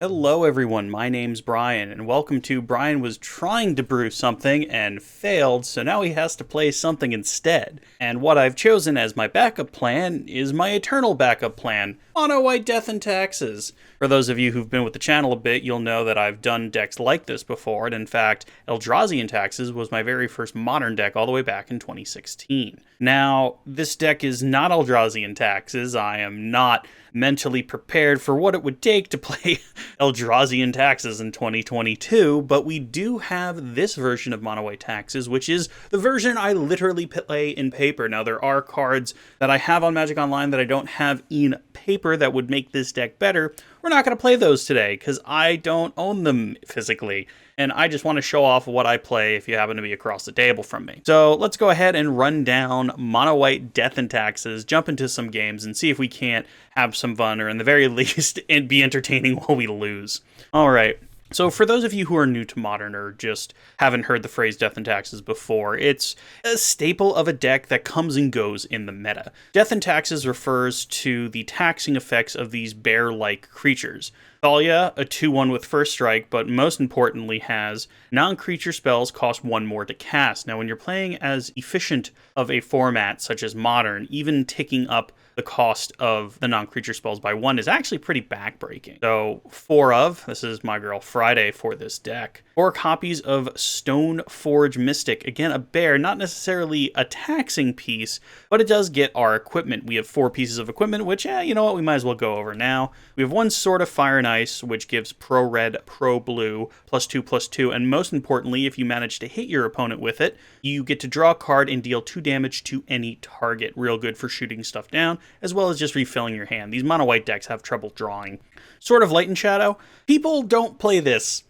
Hello everyone, my name's Brian, and welcome to Brian Was Trying to Brew Something and Failed, so now he has to play something instead. And what I've chosen as my backup plan is my eternal backup plan, Mono White Death and Taxes. For those of you who've been with the channel a bit, you'll know that I've done decks like this before, and in fact, Eldrazi and Taxes was my very first modern deck all the way back in 2016. Now, this deck is not Eldrazi and Taxes. I am not mentally prepared for what it would take to play Eldrazi and Taxes in 2022, but we do have this version of Mono White Taxes, which is the version I literally play in paper. Now, there are cards that I have on Magic Online that I don't have in paper that would make this deck better. We're not going to play those today because I don't own them physically, and I just want to show off what I play if you happen to be across the table from me. So let's go ahead and run down Mono White Death and Taxes, jump into some games, and see if we can't have some fun, or in the very least, and be entertaining while we lose. All right. So for those of you who are new to Modern or just haven't heard the phrase Death and Taxes before, it's a staple of a deck that comes and goes in the meta. Death and Taxes refers to the taxing effects of these bear-like creatures. Thalia, a 2/1 with first strike, but most importantly has non-creature spells cost 1 more to cast. Now when you're playing as efficient of a format such as Modern, even ticking up the cost of the non-creature spells by 1 is actually pretty backbreaking. So this is my girl Friday for this deck. 4 copies of Stoneforge Mystic. Again, a bear, not necessarily a taxing piece, but it does get our equipment. We have 4 pieces of equipment, which, you know what, we might as well go over now. We have 1 Sword of Fire and Ice, which gives pro red, pro blue, +2/+2, and most importantly, if you manage to hit your opponent with it, you get to draw a card and deal 2 damage to any target. Real good for shooting stuff down, as well as just refilling your hand. These mono white decks have trouble drawing. Sword of Light and Shadow. People don't play this.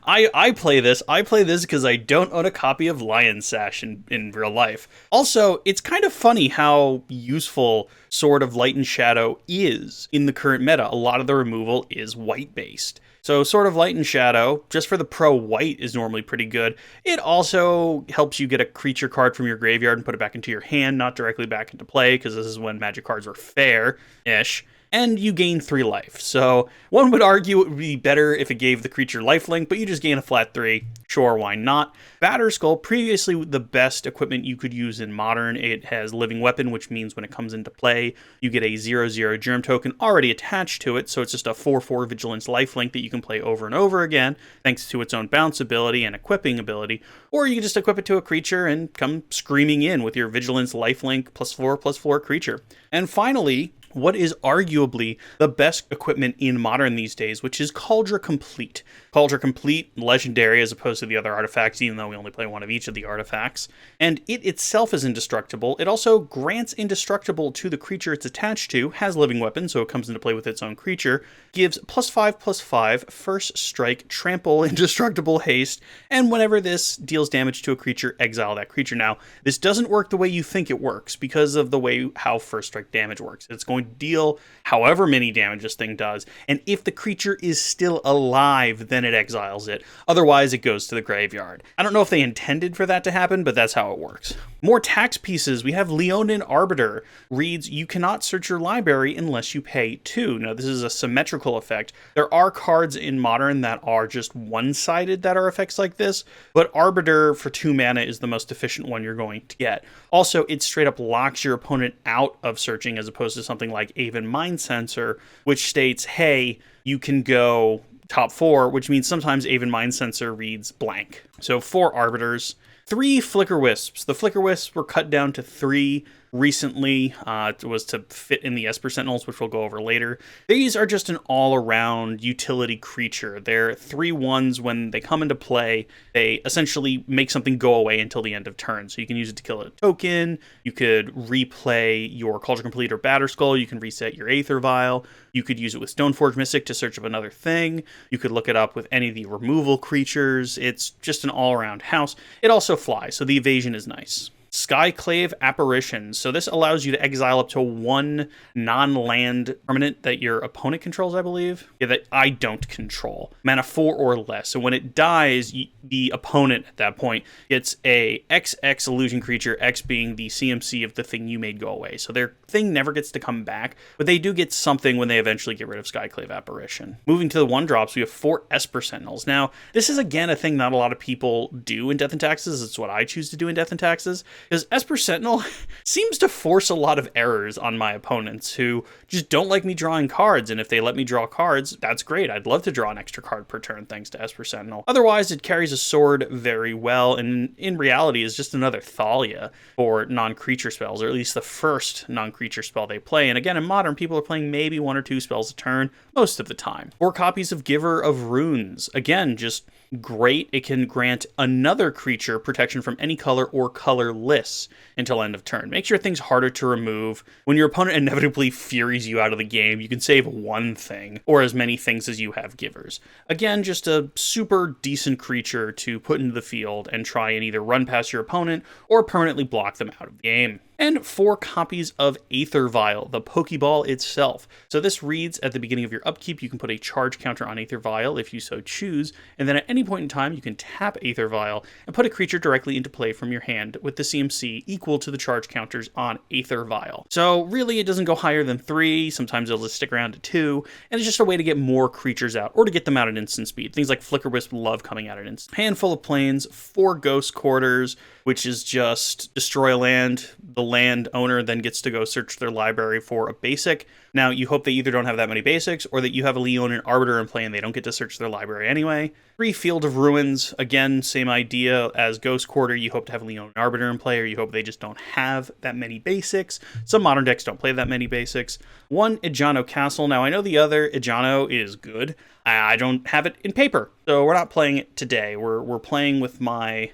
I play this. I play this because I don't own a copy of Lion Sash in real life. Also, it's kind of funny how useful Sword of Light and Shadow is in the current meta. A lot of the removal is white-based. So Sword of Light and Shadow, just for the pro white, is normally pretty good. It also helps you get a creature card from your graveyard and put it back into your hand, not directly back into play, because this is when Magic cards were fair-ish. And you gain 3 life. So one would argue it would be better if it gave the creature lifelink, but you just gain a flat 3. Sure, why not? Batterskull, previously the best equipment you could use in Modern. It has Living Weapon, which means when it comes into play, you get a 0/0 Germ token already attached to it, so it's just a 4/4 Vigilance lifelink that you can play over and over again, thanks to its own bounce ability and equipping ability. Or you can just equip it to a creature and come screaming in with your Vigilance lifelink +4/+4 creature. And finally, what is arguably the best equipment in Modern these days, which is Cauldron Complete. Cauldron Complete, legendary as opposed to the other artifacts, even though we only play 1 of each of the artifacts. And it itself is indestructible. It also grants indestructible to the creature it's attached to, has Living Weapon, so it comes into play with its own creature, gives +5/+5, first strike, trample, indestructible haste, and whenever this deals damage to a creature, exile that creature. Now, this doesn't work the way you think it works because of the way how first strike damage works. It's going to deal however many damage this thing does, and if the creature is still alive, then it exiles it. Otherwise, it goes to the graveyard. I don't know if they intended for that to happen, but that's how it works. More tax pieces. We have Leonin Arbiter. Reads, you cannot search your library unless you pay 2. Now, this is a symmetrical effect. There are cards in Modern that are just one-sided that are effects like this, but Arbiter for 2 mana is the most efficient one you're going to get. Also, it straight up locks your opponent out of searching as opposed to something like Aven Mind Sensor, which states, hey, you can go top 4, which means sometimes Aven Mind Sensor reads blank. So 4 Arbiters. 3 Flicker Wisps. The Flicker Wisps were cut down to 3 recently. It was to fit in the Esper Sentinels, which we'll go over later. These are just an all-around utility creature. They're 3/1s. When they come into play, they essentially make something go away until the end of turn. So you can use it to kill a token, you could replay your Cauldron Complete or Batterskull, you can reset your Aether Vial, you could use it with Stoneforge Mystic to search up another thing, you could look it up with any of the removal creatures. It's just an all-around house. It also flies, so the evasion is nice. Skyclave Apparition. So this allows you to exile up to one non-land permanent that your opponent controls, I believe. Yeah, that I don't control. Mana 4 or less. So when it dies, the opponent at that point gets a XX illusion creature, X being the CMC of the thing you made go away. So their thing never gets to come back, but they do get something when they eventually get rid of Skyclave Apparition. Moving to the 1-drops, we have 4 Esper Sentinels. Now, this is again a thing not a lot of people do in Death and Taxes. It's what I choose to do in Death and Taxes, because Esper Sentinel seems to force a lot of errors on my opponents who just don't like me drawing cards, and if they let me draw cards, that's great. I'd love to draw an extra card per turn thanks to Esper Sentinel. Otherwise, it carries a sword very well, and in reality is just another Thalia for non-creature spells, or at least the first non-creature spell they play. And again, in Modern, people are playing maybe 1 or 2 spells a turn most of the time. 4 copies of Giver of Runes. Again, just great. It can grant another creature protection from any color or colorless until end of turn. Makes your things harder to remove. When your opponent inevitably furies you out of the game, you can save 1 thing, or as many things as you have givers. Again, just a super decent creature to put into the field and try and either run past your opponent or permanently block them out of the game. And 4 copies of Aether Vial, the Pokeball itself. So this reads, at the beginning of your upkeep, you can put a charge counter on Aether Vial if you so choose, and then at any point in time, you can tap Aether Vial and put a creature directly into play from your hand with the CMC equal to the charge counters on Aether Vial. So really, it doesn't go higher than 3, sometimes it'll just stick around to 2, and it's just a way to get more creatures out, or to get them out at instant speed. Things like Flicker Wisp love coming out at instant. Handful of planes, 4 Ghost Quarters, which is just destroy a land. The land owner then gets to go search their library for a basic. Now, you hope they either don't have that many basics, or that you have a Leonin Arbiter in play and they don't get to search their library anyway. 3 Field of Ruins, again, same idea as Ghost Quarter. You hope to have a Leonin Arbiter in play, or you hope they just don't have that many basics. Some Modern decks don't play that many basics. 1 Ijano Castle. Now, I know the other Ijano is good. I don't have it in paper, so we're not playing it today. We're playing with my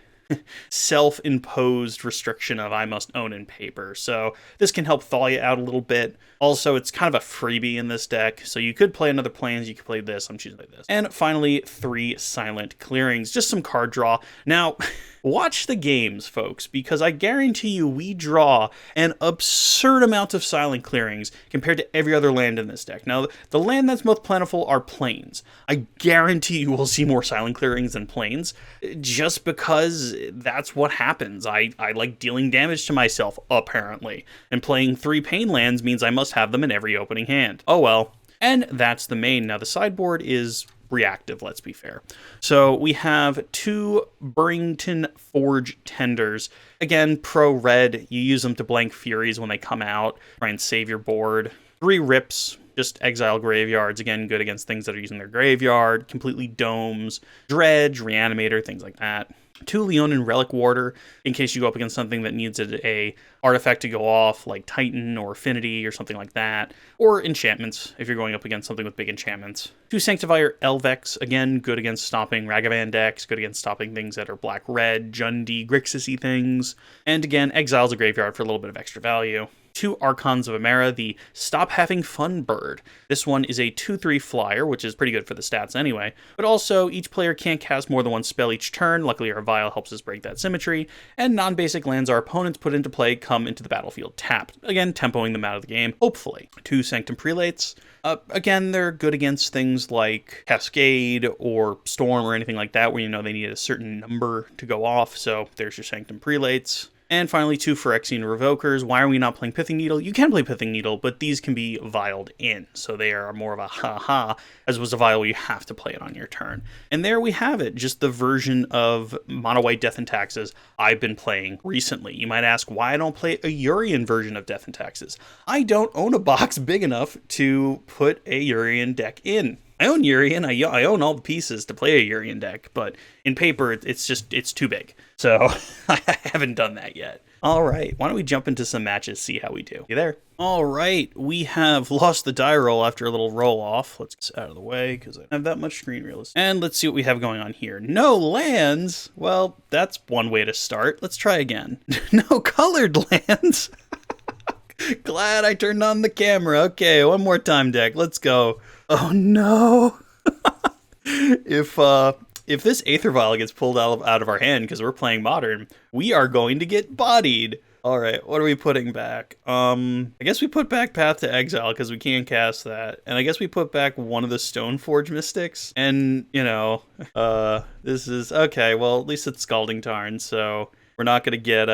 self-imposed restriction of I must own in paper. So this can help thaw you out a little bit. Also, it's kind of a freebie in this deck, so you could play another planes, you could play this, I'm choosing this. And finally, 3 Silent Clearings, just some card draw. Now, watch the games, folks, because I guarantee you we draw an absurd amount of Silent Clearings compared to every other land in this deck. Now, the land that's most plentiful are planes. I guarantee you will see more Silent Clearings than planes, just because that's what happens. I like dealing damage to myself, apparently, and playing 3 pain lands means I must have them in every opening hand. Oh well. And that's the main. Now, the sideboard is reactive, let's be fair. So we have 2 Burrington Forge Tenders. Again, pro red, you use them to blank Furies when they come out, try and save your board. 3 Rips, just exile graveyards, again, good against things that are using their graveyard, completely domes, Dredge, Reanimator, things like that. 2 Leonin Relic Warder, in case you go up against something that needs a artifact to go off, like Titan or Affinity or something like that, or enchantments, if you're going up against something with big enchantments. 2 Sanctifier Elvex, again, good against stopping Ragavan decks, good against stopping things that are black-red, Jundi, Grixis-y things, and again, exiles a graveyard for a little bit of extra value. 2 Archons of Amera, the Stop Having Fun bird. This one is a 2/3 flyer, which is pretty good for the stats anyway, but also each player can't cast more than 1 spell each turn. Luckily, our Vial helps us break that symmetry, and non-basic lands our opponents put into play come into the battlefield tapped, again, tempoing them out of the game, hopefully. 2 Sanctum Prelates. Again, they're good against things like Cascade or Storm or anything like that, where you know they need a certain number to go off, so there's your Sanctum Prelates. And finally, 2 Phyrexian Revokers. Why are we not playing Pithing Needle? You can play Pithing Needle, but these can be vialed in, so they are more of a ha-ha, as was a vial where you have to play it on your turn. And there we have it, just the version of Mono-White Death and Taxes I've been playing recently. You might ask why I don't play a Urian version of Death and Taxes. I don't own a box big enough to put a Urian deck in. I own Urian, I own all the pieces to play a Urian deck, but in paper, it's too big. So I haven't done that yet. All right, why don't we jump into some matches, see how we do. You there? All right, we have lost the die roll after a little roll off. Let's get out of the way because I don't have that much screen real estate. And let's see what we have going on here. No lands? Well, that's one way to start. Let's try again. No colored lands? Glad I turned on the camera. Okay, one more time, deck. Let's go. Oh no. If if this Aether Vial gets pulled out of our hand because we're playing Modern, we are going to get bodied. All right, what are we putting back? I guess we put back Path to Exile because we can't cast that. And I guess we put back one of the Stoneforge Mystics. And, you know, this is... Okay, well, at least it's Scalding Tarn, so we're not going to get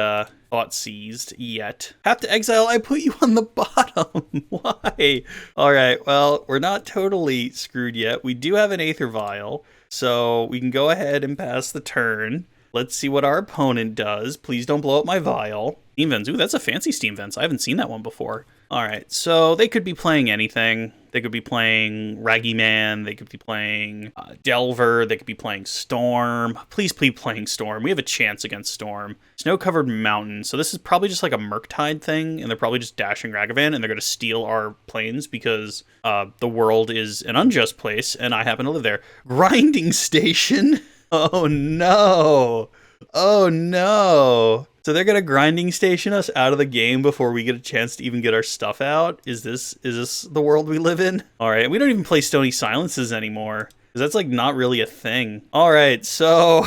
Thought Seized yet. Path to Exile, I put you on the bottom. Why? All right, well, we're not totally screwed yet. We do have an Aether Vial, so we can go ahead and pass the turn. Let's see what our opponent does. Please don't blow up my vial. Steam Vents. Ooh, that's a fancy Steam Vents. I haven't seen that one before. All right, so they could be playing anything. They could be playing Raggy Man. They could be playing Delver. They could be playing Storm. Please be playing Storm. We have a chance against Storm. Snow-covered mountain. So this is probably just like a Murktide thing, and they're probably just dashing Ragavan, and they're going to steal our planes because the world is an unjust place, and I happen to live there. Grinding Station. Oh, no. Oh, no. So they're going to grinding station us out of the game before we get a chance to even get our stuff out? Is this the world we live in? All right, we don't even play Stony Silences anymore, because that's like not really a thing. All right, so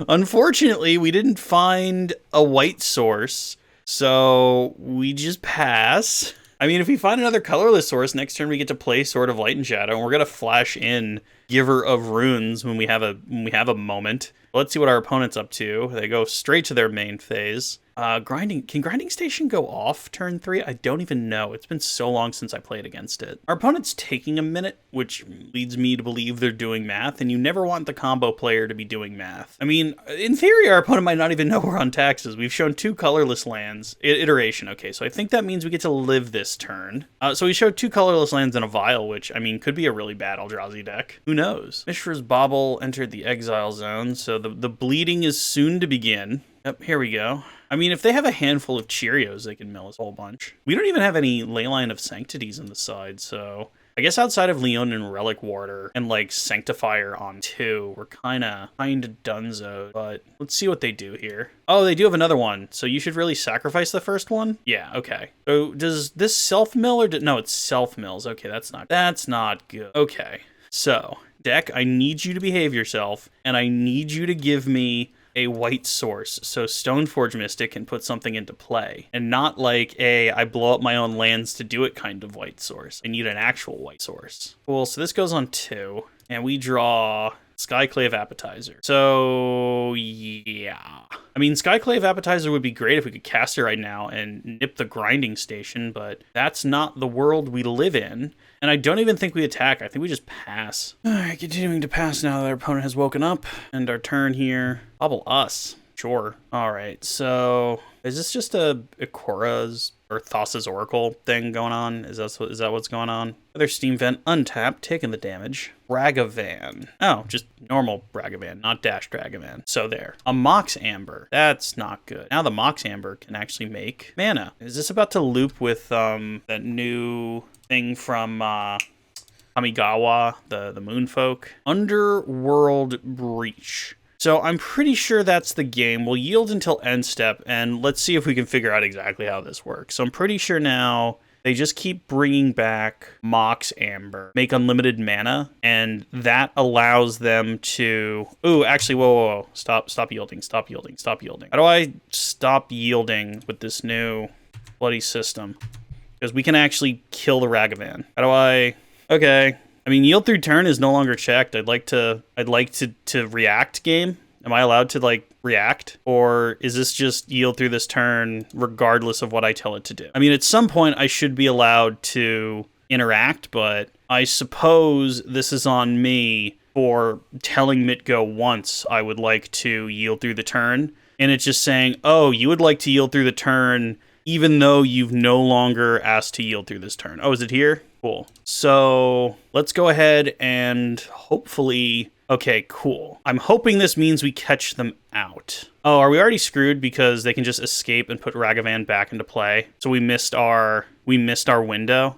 unfortunately, we didn't find a white source, so we just pass. I mean, if we find another colorless source, next turn we get to play Sword of Light and Shadow, and we're going to flash in Giver of Runes when we have a moment. Let's see what our opponent's up to. They go straight to their main phase. Can Grinding Station go off turn 3? I don't even know. It's been so long since I played against it. Our opponent's taking a minute, which leads me to believe they're doing math, and you never want the combo player to be doing math. I mean, in theory, our opponent might not even know we're on taxes. We've shown 2 colorless lands. Iteration, okay, so I think that means we get to live this turn. So we showed 2 colorless lands in a Vial, which, I mean, could be a really bad Eldrazi deck. Who knows? Mishra's Bauble entered the exile zone, so the bleeding is soon to begin. Yep, here we go. I mean, if they have a handful of Cheerios, they can mill us a whole bunch. We don't even have any Leyline of Sanctities on the side, so I guess outside of Leon and Relic Warder and like Sanctifier on 2, we're kinda dunzo, but let's see what they do here. Oh, they do have another one, so you should really sacrifice the first one? Yeah, okay. So does this self-mill or no, it's self-mills. Okay, that's not good. Okay, so deck, I need you to behave yourself, and I need you to give me a white source, so Stoneforge Mystic can put something into play, and not like I blow up my own lands to do it kind of white source. I need an actual white source. Cool, so this goes on 2, and we draw Skyclave Appetizer. So, yeah. I mean, Skyclave Appetizer would be great if we could cast it right now and nip the Grinding Station, but that's not the world we live in. And I don't even think we attack. I think we just pass. All right, continuing to pass now that our opponent has woken up. And our turn here. Bubble us. Sure. All right, so is this just a Ikora's or Thassa's Oracle thing going on? Is that what's going on? Other Steam Vent untapped, taking the damage. Ragavan. Oh, just normal Ragavan, not Dash Dragavan. So there. A Mox Amber. That's not good. Now the Mox Amber can actually make mana. Is this about to loop with that new thing from Kamigawa, the Moonfolk? Underworld Breach. So I'm pretty sure that's the game. We'll yield until end step, and let's see if we can figure out exactly how this works. So I'm pretty sure now they just keep bringing back Mox Amber, make unlimited mana, and that allows them to... Ooh, actually, whoa. Stop yielding. How do I stop yielding with this new bloody system? Because we can actually kill the Ragavan. How do I... Okay. I mean, yield through turn is no longer checked. I'd like to react game. Am I allowed to like react? Or is this just yield through this turn regardless of what I tell it to do? I mean, at some point I should be allowed to interact, but I suppose this is on me for telling Mitgo once I would like to yield through the turn. And it's just saying, oh, you would like to yield through the turn even though you've no longer asked to yield through this turn. Oh, is it here? Cool. So let's go ahead and hopefully... Okay, cool. I'm hoping this means we catch them out. Oh, are we already screwed because they can just escape and put Ragavan back into play? So we missed our window?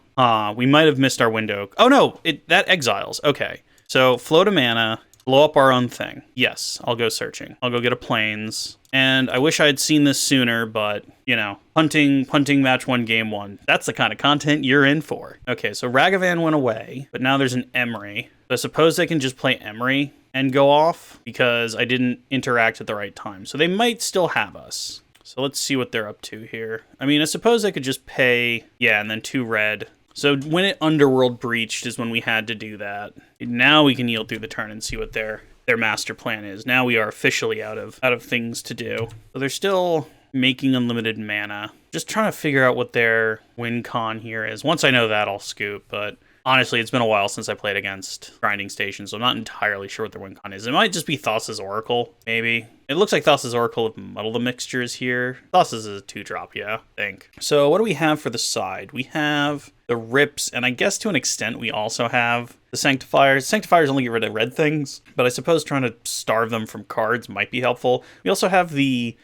We might have missed our window. Oh no, that exiles. Okay. So float a mana, blow up our own thing. Yes, I'll go searching. I'll go get a plains. And I wish I had seen this sooner, but, you know, punting match 1, game 1. That's the kind of content you're in for. Okay, so Ragavan went away, but now there's an Emery. I suppose they can just play Emery and go off because I didn't interact at the right time. So they might still have us. So let's see what they're up to here. I mean, I suppose they could just pay, yeah, and then 2 red. So when it Underworld breached is when we had to do that. Now we can yield through the turn and see what their master plan is. Now we are officially out of things to do. So they're still making unlimited mana. Just trying to figure out what their win con here is. Once I know that, I'll scoop, but honestly, it's been a while since I played against Grinding Station, so I'm not entirely sure what their win con is. It might just be Thassa's Oracle, maybe. It looks like Thassa's Oracle with Muddle the Mixtures here. Thassa's is a 2-drop, yeah, I think. So what do we have for the side? We have the Rips, and I guess to an extent we also have the Sanctifiers. Sanctifiers only get rid of red things, but I suppose trying to starve them from cards might be helpful. We also have the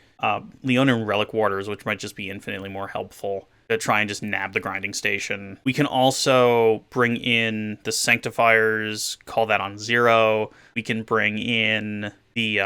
Leonin Relic Warders, which might just be infinitely more helpful to try and just nab the Grinding Station. We can also bring in the Sanctifiers, call that on 0. We can bring in the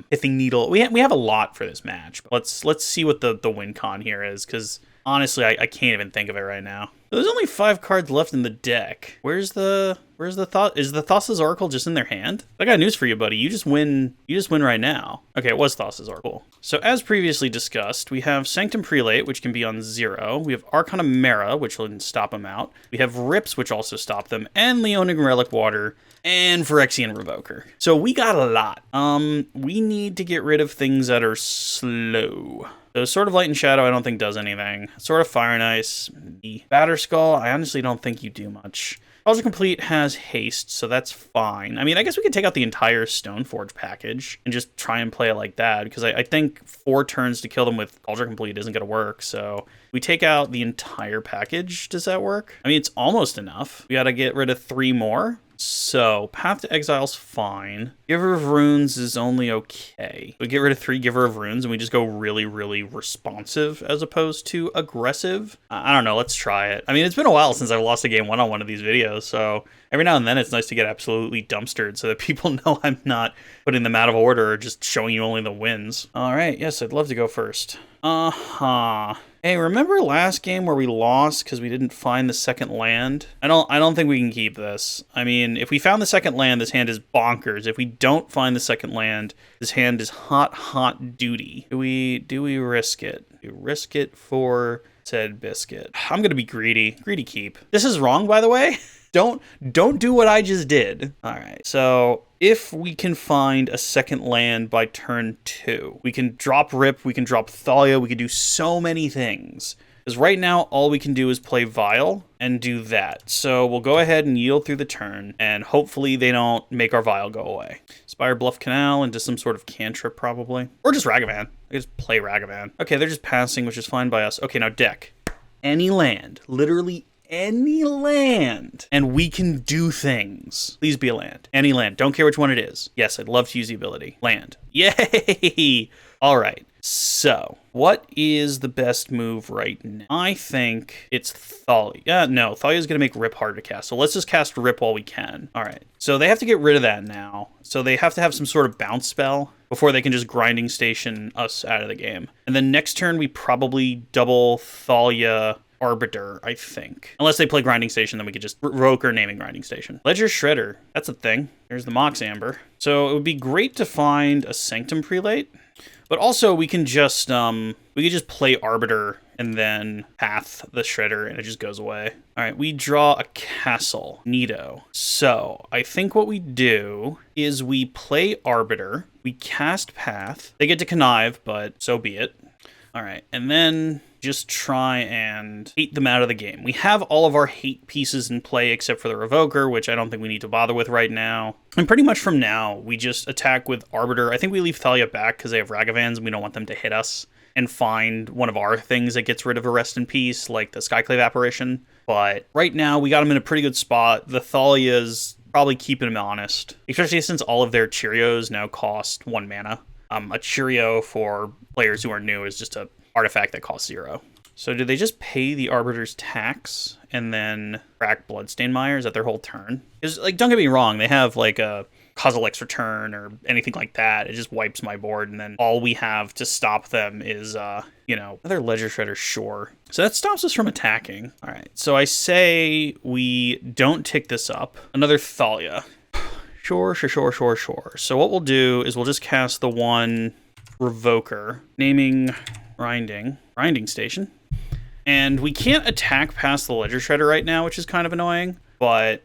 Pithing Needle. We have a lot for this match. Let's see what the win con here is, because honestly, I can't even think of it right now. There's only 5 cards left in the deck. Where's the thought? Is the Thassa's Oracle just in their hand? I got news for you, buddy. You just win right now. Okay, it was Thassa's Oracle. So as previously discussed, we have Sanctum Prelate, which can be on 0. We have Arcana Mera, which will stop them out. We have Rips, which also stop them, and Leonin Relic Water, and Phyrexian Revoker. So we got a lot. We need to get rid of things that are slow. So Sword of Light and Shadow I don't think does anything. Sword of Fire and Ice, Batterskull, I honestly don't think you do much. Cauldron Complete has haste, so that's fine. I mean, I guess we could take out the entire Stoneforge package and just try and play it like that, because I think 4 turns to kill them with Cauldron Complete isn't going to work, so we take out the entire package. Does that work? I mean, it's almost enough. We got to get rid of 3 more. So, Path to Exile's fine. Giver of Runes is only okay. We get rid of 3 Giver of Runes and we just go really, really responsive as opposed to aggressive. I don't know, let's try it. I mean, it's been a while since I've lost a game on one of these videos, so every now and then it's nice to get absolutely dumpstered so that people know I'm not putting them out of order or just showing you only the wins. Alright, yes, I'd love to go first. Hey, remember last game where we lost because we didn't find the second land? I don't think we can keep this. I mean, if we found the second land, this hand is bonkers. If we don't find the second land, this hand is hot duty. Do we risk it? Do we risk it for said biscuit? I'm gonna be greedy. Greedy keep. This is wrong, by the way. Don't do what I just did. All right, so if we can find a second land by turn 2, we can drop Rip, we can drop Thalia, we can do so many things. Because right now, all we can do is play Vial and do that. So we'll go ahead and yield through the turn, and hopefully they don't make our Vial go away. Spire Bluff Canal into some sort of cantrip, probably. Or just Ragavan. I just play Ragavan. Okay, they're just passing, which is fine by us. Okay, now deck. Any land. Literally any land, and we can do things. Please be a land. Any land. Don't care which one it is. Yes, I'd love to use the ability. Land. Yay! All right. So, what is the best move right now? I think it's Thalia. No, Thalia's going to make Rip hard to cast. So let's just cast Rip while we can. All right. So they have to get rid of that now. So they have to have some sort of bounce spell before they can just Grinding Station us out of the game. And then next turn, we probably double Thalia Arbiter, I think. Unless they play Grinding Station, then we could just revoke or naming Grinding Station. Ledger Shredder, that's a thing. There's the Mox Amber. So it would be great to find a Sanctum Prelate, but also we can just play Arbiter and then Path the Shredder and it just goes away. All right, we draw a castle, Neato. So I think what we do is we play Arbiter, we cast Path. They get to connive, but so be it. All right, and then just try and hate them out of the game. We have all of our hate pieces in play except for the Revoker, which I don't think we need to bother with right now. And pretty much from now, we just attack with Arbiter. I think we leave Thalia back because they have Ragavans and we don't want them to hit us and find one of our things that gets rid of a Rest in Peace, like the Skyclave Apparition. But right now, we got them in a pretty good spot. The Thalia's probably keeping them honest, especially since all of their Cheerios now cost 1 mana. A Cheerio for players who are new is just a artifact that costs 0. So do they just pay the Arbiter's tax and then crack Bloodstain Mire? Is that their whole turn? Because, like, don't get me wrong, they have, like, a Kozilek's Return or anything like that. It just wipes my board, and then all we have to stop them is, another Ledger Shredder, sure. So that stops us from attacking. All right, so I say we don't tick this up. Another Thalia. Sure. So what we'll do is we'll just cast the one Revoker, naming grinding station. And we can't attack past the Ledger Shredder right now, which is kind of annoying, but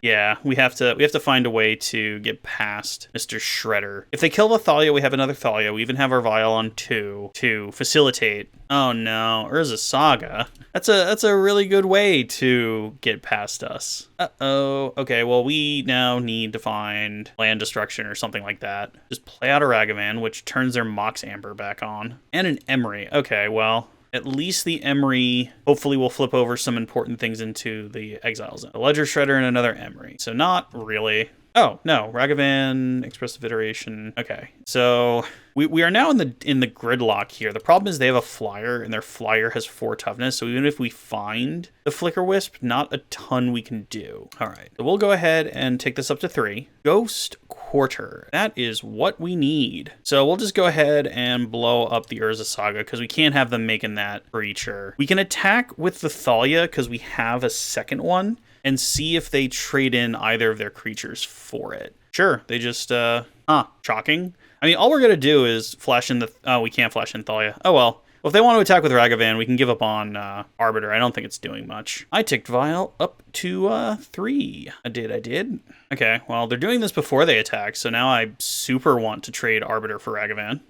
yeah, we have to find a way to get past Mr. Shredder. If they kill the Thalia, we have another Thalia. We even have our Vial on 2 to facilitate. Oh no, Urza Saga. That's a really good way to get past us. Uh-oh. Okay, well, we now need to find Land Destruction or something like that. Just play out a Ragavan, which turns their Mox Amber back on. And an Emery. Okay, well, at least the Emery hopefully will flip over some important things into the Exile Zone. A Ledger Shredder and another Emery. So not really. Oh, no. Ragavan, Expressive Iteration. Okay. So we are now in the gridlock here. The problem is they have a flyer, and their flyer has 4 toughness. So even if we find the Flicker Wisp, not a ton we can do. All right. So we'll go ahead and take this up to 3. Ghost Quarter. That is what we need. So we'll just go ahead and blow up the Urza Saga because we can't have them making that creature. We can attack with the Thalia because we have a second one and see if they trade in either of their creatures for it. Sure, they just, shocking. I mean, all we're going to do is flash in the... Oh, we can't flash in Thalia. Oh, well. Well, if they want to attack with Ragavan, we can give up on Arbiter. I don't think it's doing much. I ticked Vial up to 3. I did. Okay, well, they're doing this before they attack, so now I super want to trade Arbiter for Ragavan.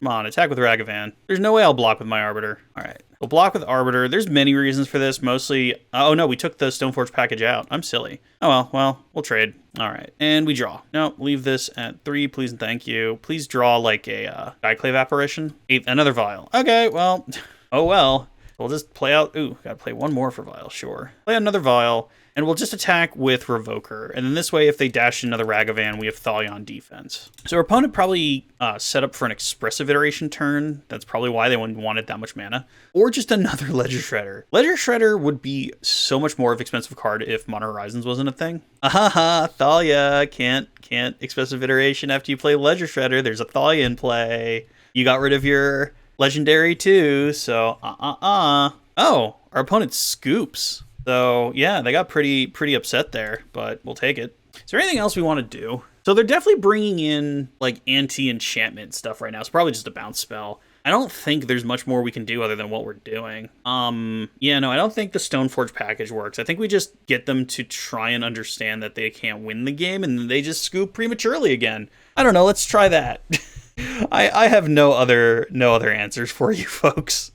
Come on, attack with Ragavan. There's no way I'll block with my Arbiter. All right, we'll block with Arbiter. There's many reasons for this, mostly... oh, no, we took the Stoneforge package out. I'm silly. Oh, well, we'll trade. All right, and we draw. No, leave this at 3, please and thank you. Please draw like a Skyclave Apparition. 8, another Vial. Okay, well, oh well. We'll just play out... Ooh, gotta play one more for Vial, sure. Play another Vial, and we'll just attack with Revoker. And then this way, if they dash another Ragavan, we have Thalia on defense. So our opponent probably set up for an Expressive Iteration turn. That's probably why they wanted that much mana. Or just another Ledger Shredder. Ledger Shredder would be so much more of an expensive card if Modern Horizons wasn't a thing. Ahaha, Thalia can't Expressive Iteration after you play Ledger Shredder. There's a Thalia in play. You got rid of your Legendary too, so Oh, our opponent scoops. So yeah, they got pretty upset there, but we'll take it. Is there anything else we want to do? So they're definitely bringing in like anti-enchantment stuff right now. It's probably just a bounce spell. I don't think there's much more we can do other than what we're doing. Yeah, no, I don't think the Stoneforge package works. I think we just get them to try and understand that they can't win the game and they just scoop prematurely again. I don't know, let's try that. I have no other answers for you folks.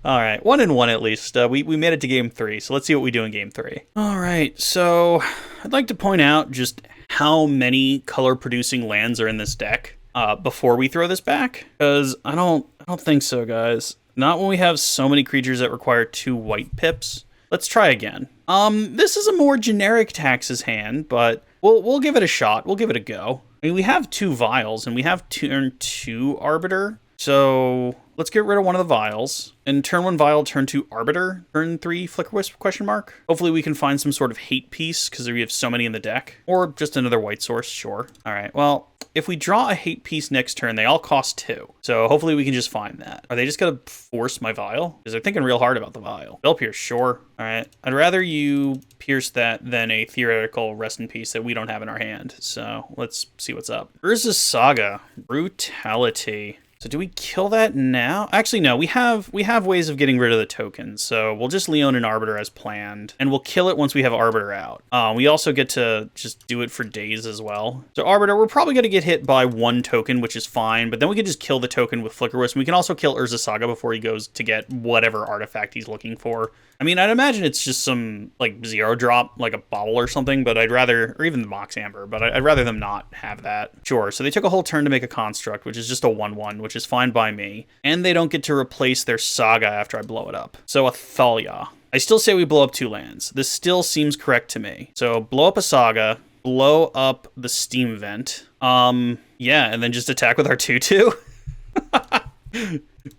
All right, 1-1 at least. We made it to game 3, so let's see what we do in game 3. All right, so I'd like to point out just how many color-producing lands are in this deck before we throw this back, because I don't think so, guys. Not when we have so many creatures that require 2 white pips. Let's try again. This is a more generic Taxes hand, but we'll give it a shot. We'll give it a go. I mean, we have 2 Vials, and we have turn 2 Arbiter, so let's get rid of one of the Vials. And turn 1 Vial, turn 2 Arbiter, turn 3 Flicker Wisp, question mark. Hopefully we can find some sort of hate piece, because we have so many in the deck. Or just another white source, sure. All right, well, if we draw a hate piece next turn, they all cost 2. So hopefully we can just find that. Are they just going to force my Vial? Because they're thinking real hard about the Vial. They'll pierce, sure. All right, I'd rather you pierce that than a theoretical rest in peace that we don't have in our hand. So let's see what's up. Urza Saga, Brutality. So do we kill that now? Actually, no, we have ways of getting rid of the tokens. So we'll just Leon and Arbiter as planned, and we'll kill it once we have Arbiter out. We also get to just do it for days as well. So Arbiter, we're probably going to get hit by 1 token, which is fine, but then we could just kill the token with Flicker Wisp. We can also kill Urza Saga before he goes to get whatever artifact he's looking for. I mean, I'd imagine it's just some, like, 0 drop, like a bauble or something, but I'd rather, or even the Mox Amber, but I'd rather them not have that. Sure, so they took a whole turn to make a construct, which is just a 1/1, which is fine by me, and they don't get to replace their Saga after I blow it up. So a Thalia. I still say we blow up 2 lands. This still seems correct to me. So blow up a Saga, blow up the Steam Vent, yeah, and then just attack with our 2/2.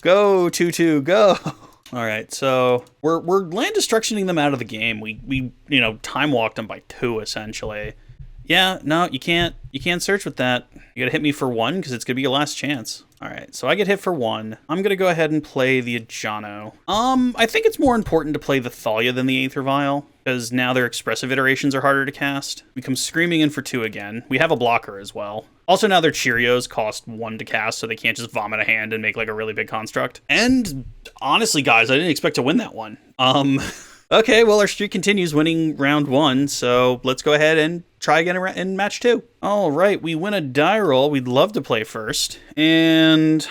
Go, 2/2, go! All right, so we're land destructioning them out of the game. We time walked them by 2 essentially. Yeah, no, you can't search with that. You gotta hit me for 1 because it's gonna be your last chance. All right, so I get hit for 1. I'm gonna go ahead and play the Ajano. I think it's more important to play the Thalia than the Aether Vial, because now their expressive iterations are harder to cast. We come Screaming in for 2 again. We have a blocker as well. Also, now their Cheerios cost 1 to cast, so they can't just vomit a hand and make like a really big construct. And honestly, guys, I didn't expect to win that one. Okay, well, our streak continues, winning round 1, so let's go ahead and try again in match 2. All right, we win a die roll. We'd love to play first. And,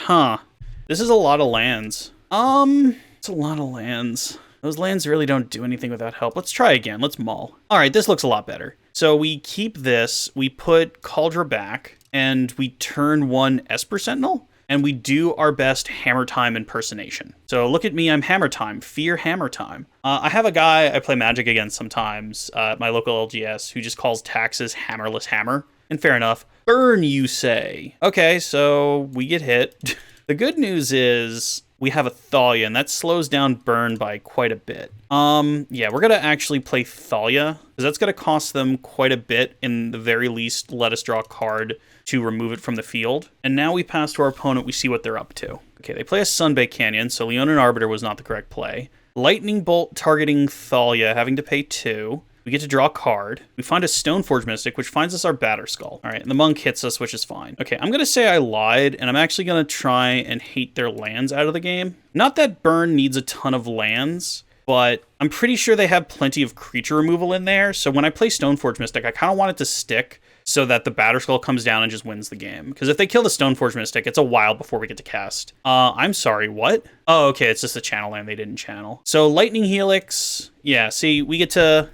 this is a lot of lands. It's a lot of lands. Those lands really don't do anything without help. Let's try again. Let's mull. All right, this looks a lot better. So we keep this, we put Cauldra back, and we turn 1 Esper Sentinel, and we do our best Hammer Time impersonation. So look at me, I'm Hammer Time. Fear Hammer Time. I have a guy I play Magic against sometimes, my local LGS, who just calls taxes Hammerless Hammer. And fair enough. Burn, you say. Okay, so we get hit. The good news is we have a Thalia, and that slows down burn by quite a bit. Yeah, we're gonna actually play Thalia, because that's gonna cost them quite a bit, in the very least, let us draw a card to remove it from the field. And now we pass to our opponent, we see what they're up to. Okay, they play a Sunbaked Canyon, so Leonin Arbiter was not the correct play. Lightning Bolt targeting Thalia, having to pay 2. We get to draw a card. We find a Stoneforge Mystic, which finds us our Batterskull. All right, and the Monk hits us, which is fine. Okay, I'm gonna say I lied, and I'm actually gonna try and hate their lands out of the game. Not that Burn needs a ton of lands, but I'm pretty sure they have plenty of creature removal in there, so when I play Stoneforge Mystic, I kind of want it to stick so that the Batterskull comes down and just wins the game. Because if they kill the Stoneforge Mystic, it's a while before we get to cast. I'm sorry, what? Oh, okay, it's just a channel land they didn't channel. So Lightning Helix, yeah, see, we get to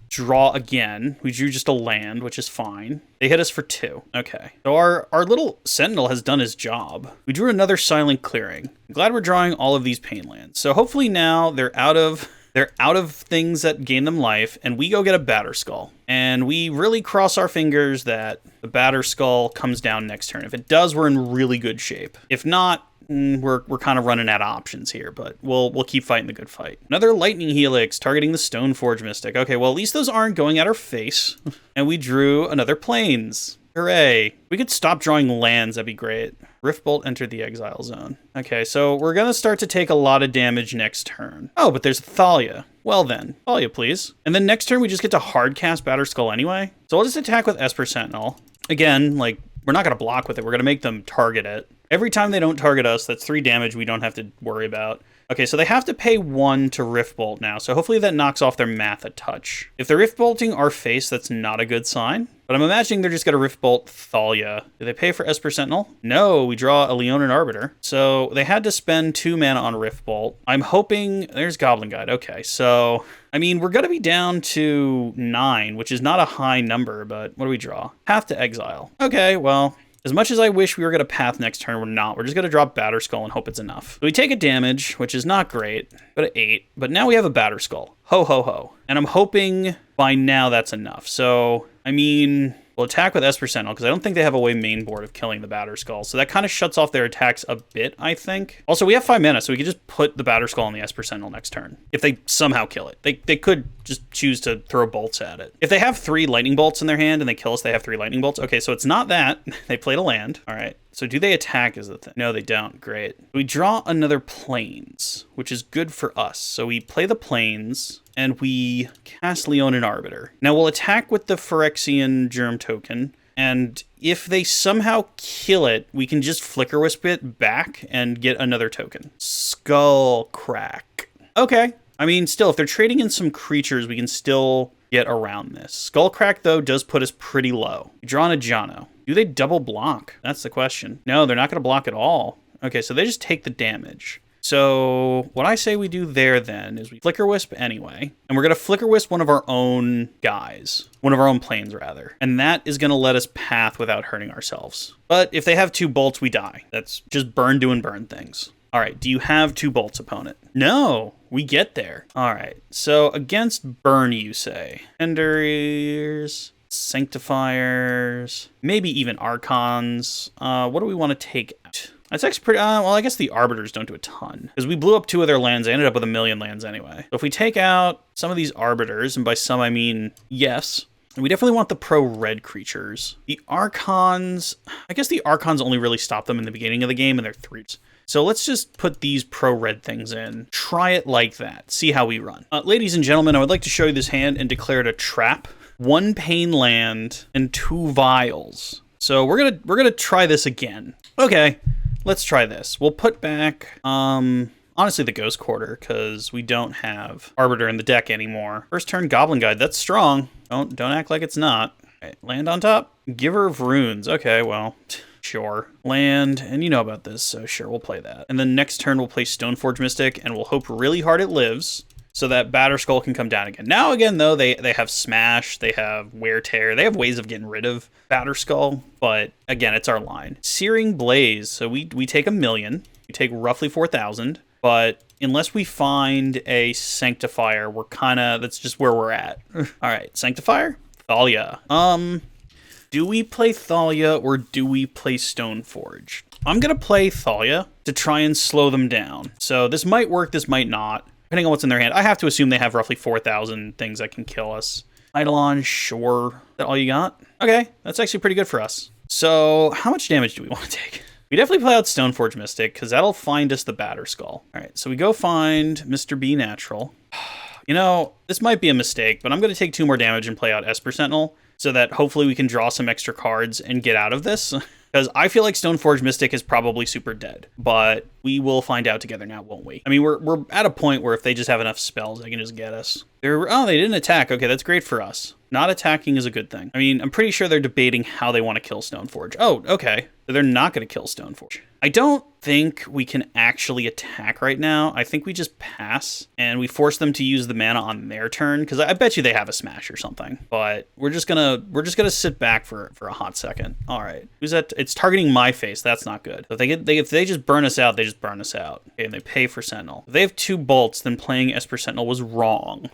draw again. We drew just a land, which is fine. They hit us for 2. Okay. So our little Sentinel has done his job. We drew another Silent Clearing. I'm glad we're drawing all of these pain lands. So hopefully now they're out of things that gain them life, and we go get a Batterskull. And we really cross our fingers that the Batterskull comes down next turn. If it does, we're in really good shape. If not, we're kind of running out of options here, but we'll keep fighting the good fight. Another Lightning Helix targeting the Stoneforge Mystic. Okay, well, at least those aren't going at our face. And we drew another Plains. Hooray. We could stop drawing lands, that'd be great. Riftbolt entered the exile zone. Okay, so we're gonna start to take a lot of damage next turn. Oh, but there's Thalia. Well then, Thalia, please. And then next turn, we just get to hardcast Batterskull anyway. So I'll just attack with Esper Sentinel. Again, like, we're not gonna block with it. We're gonna make them target it. Every time they don't target us, that's 3 damage we don't have to worry about. Okay, so they have to pay 1 to Riftbolt now, so hopefully that knocks off their math a touch. If they're Riftbolting our face, that's not a good sign. But I'm imagining they're just going to Riftbolt Thalia. Do they pay for Esper Sentinel? No, we draw a Leonin Arbiter. So they had to spend 2 mana on Riftbolt. I'm hoping... There's Goblin Guide. Okay, so... I mean, we're going to be down to 9, which is not a high number, but what do we draw? Path to Exile. Okay, well... As much as I wish we were going to path next turn, we're not. We're just going to drop Batterskull and hope it's enough. So we take a damage, which is not great, but at 8. But now we have a Batterskull. Ho, ho, ho. And I'm hoping by now that's enough. So, I mean, we'll attack with Esper Sentinel, because I don't think they have a way main board of killing the Batterskull. So that kind of shuts off their attacks a bit, I think. Also, we have 5 mana, so we could just put the Batterskull on the Esper Sentinel next turn. If they somehow kill it. They could just choose to throw bolts at it. If they have 3 lightning bolts in their hand and they kill us, they have 3 lightning bolts. Okay, so it's not that. They played a land. All right. So do they attack is the thing? No, they don't. Great. We draw another Plains, which is good for us. So we play the Plains, and we cast Leonin Arbiter. Now we'll attack with the Phyrexian Germ token, and if they somehow kill it, we can just Flicker Wisp it back and get another token. Skull Crack. Okay. I mean, still, if they're trading in some creatures, we can still get around this. Skullcrack, though, does put us pretty low. We draw an Ajano. Do they double block? That's the question. No, they're not going to block at all. Okay, so they just take the damage. So what I say we do there, then, is we Flicker Wisp anyway. And we're going to Flicker Wisp one of our own guys. One of our own planes, rather. And that is going to let us path without hurting ourselves. But if they have 2 bolts, we die. That's just burn doing burn things. All right, do you have 2 bolts, opponent? No, we get there. All right, so against burn, you say. Enders, Sanctifiers, maybe even Archons. What do we want to take out? That's actually pretty, well, I guess the Arbiters don't do a ton. Because we blew up 2 of their lands, they ended up with 1,000,000 lands anyway. So if we take out some of these Arbiters, and by some I mean yes, We definitely want the pro-red creatures. The Archons, I guess the Archons only really stop them in the beginning of the game, and they're 3s. So let's just put these pro-red things in. Try it like that. See how we run. Ladies and gentlemen, I would like to show you this hand and declare it a trap. 1 Pain Land and 2 Vials. So we're gonna try this again. Okay, let's try this. We'll put back honestly the Ghost Quarter, because we don't have Arbiter in the deck anymore. First turn Goblin Guide, that's strong. Don't act like it's not. Okay, land on top. Giver of Runes. Okay, well, sure. Land, and you know about this, so sure, we'll play that. And then next turn we'll play Stoneforge Mystic, and we'll hope really hard it lives, so that Batterskull can come down again. Now again, though, they have Smash, they have Wear Tear, they have ways of getting rid of Batterskull, but again, it's our line. Searing Blaze, so we take 1,000,000, we take roughly 4,000, but unless we find a Sanctifier, we're kinda, that's just where we're at. All right, Sanctifier? Thalia. Do we play Thalia or do we play Stoneforge? I'm gonna play Thalia to try and slow them down. So this might work, this might not, depending on what's in their hand. I have to assume they have roughly 4,000 things that can kill us. Eidolon, sure. Is that all you got? Okay, that's actually pretty good for us. So how much damage do we want to take? We definitely play out Stoneforge Mystic, because that'll find us the Batterskull. All right, so we go find Mr. B Natural. You know, this might be a mistake, but I'm going to take 2 more damage and play out Esper Sentinel, so that hopefully we can draw some extra cards and get out of this. Because I feel like Stoneforge Mystic is probably super dead, but we will find out together now, won't we? I mean, we're at a point where if they just have enough spells, they can just get us. Oh, they didn't attack. Okay, that's great for us. Not attacking is a good thing. I mean, I'm pretty sure they're debating how they want to kill Stoneforge. Oh, okay. So they're not going to kill Stoneforge. I don't think we can actually attack right now. I think we just pass and we force them to use the mana on their turn, because I bet you they have a Smash or something. But we're just gonna sit back for a hot second. All right, who's that? It's targeting my face. That's not good. So if they just burn us out, they just burn us out. Okay, and they pay for Sentinel. If they have 2 bolts, then playing Esper Sentinel was wrong.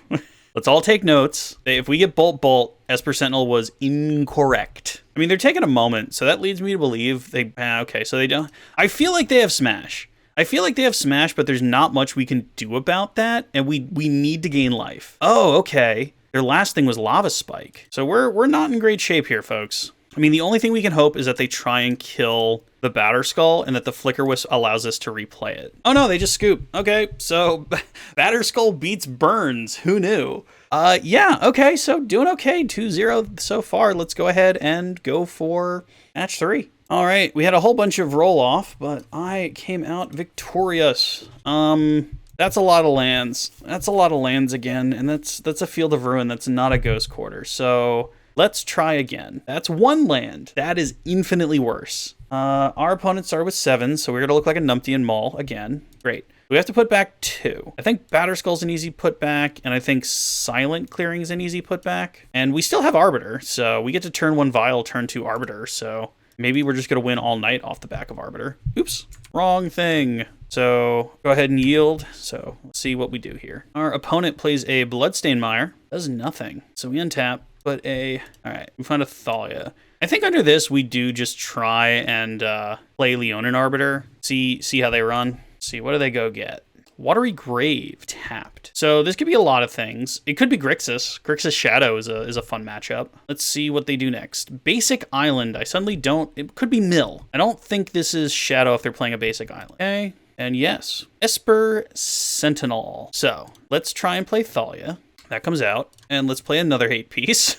Let's all take notes. If we get bolt, Esper Sentinel was incorrect. I mean, they're taking a moment, so that leads me to believe they... okay, so they don't... I feel like they have Smash. But there's not much we can do about that, and we need to gain life. Oh, okay. Their last thing was Lava Spike. So we're not in great shape here, folks. I mean, the only thing we can hope is that they try and kill the Batterskull and that the Flicker Wisp allows us to replay it. Oh no, they just scoop. Okay, so Batterskull beats Burns. Who knew? Yeah, okay, so doing okay. 2-0 so far. Let's go ahead and go for match 3. All right, we had a whole bunch of roll-off, but I came out victorious. That's a lot of lands. That's a lot of lands again, and that's a Field of Ruin. That's not a Ghost Quarter. So let's try again. That's 1 land. That is infinitely worse. Our opponent started with 7, so we're going to look like a numpty and Maul again. Great. We have to put back 2. I think Batterskull's an easy putback, and I think Silent Clearing is an easy putback. And we still have Arbiter, so we get to turn 1 Vial, turn 2 Arbiter, so maybe we're just going to win all night off the back of Arbiter. Oops. Wrong thing. So go ahead and yield. So let's see what we do here. Our opponent plays a Bloodstained Mire. Does nothing. So we untap. All right, we found a Thalia. I think under this, we do just try and play Leonin Arbiter, see how they run. See, what do they go get? Watery Grave, tapped. So this could be a lot of things. It could be Grixis. Grixis Shadow is a fun matchup. Let's see what they do next. Basic Island, I suddenly don't, it could be Mill. I don't think this is Shadow if they're playing a Basic Island. Okay, and yes, Esper Sentinel. So let's try and play Thalia. That comes out, and let's play another hate piece.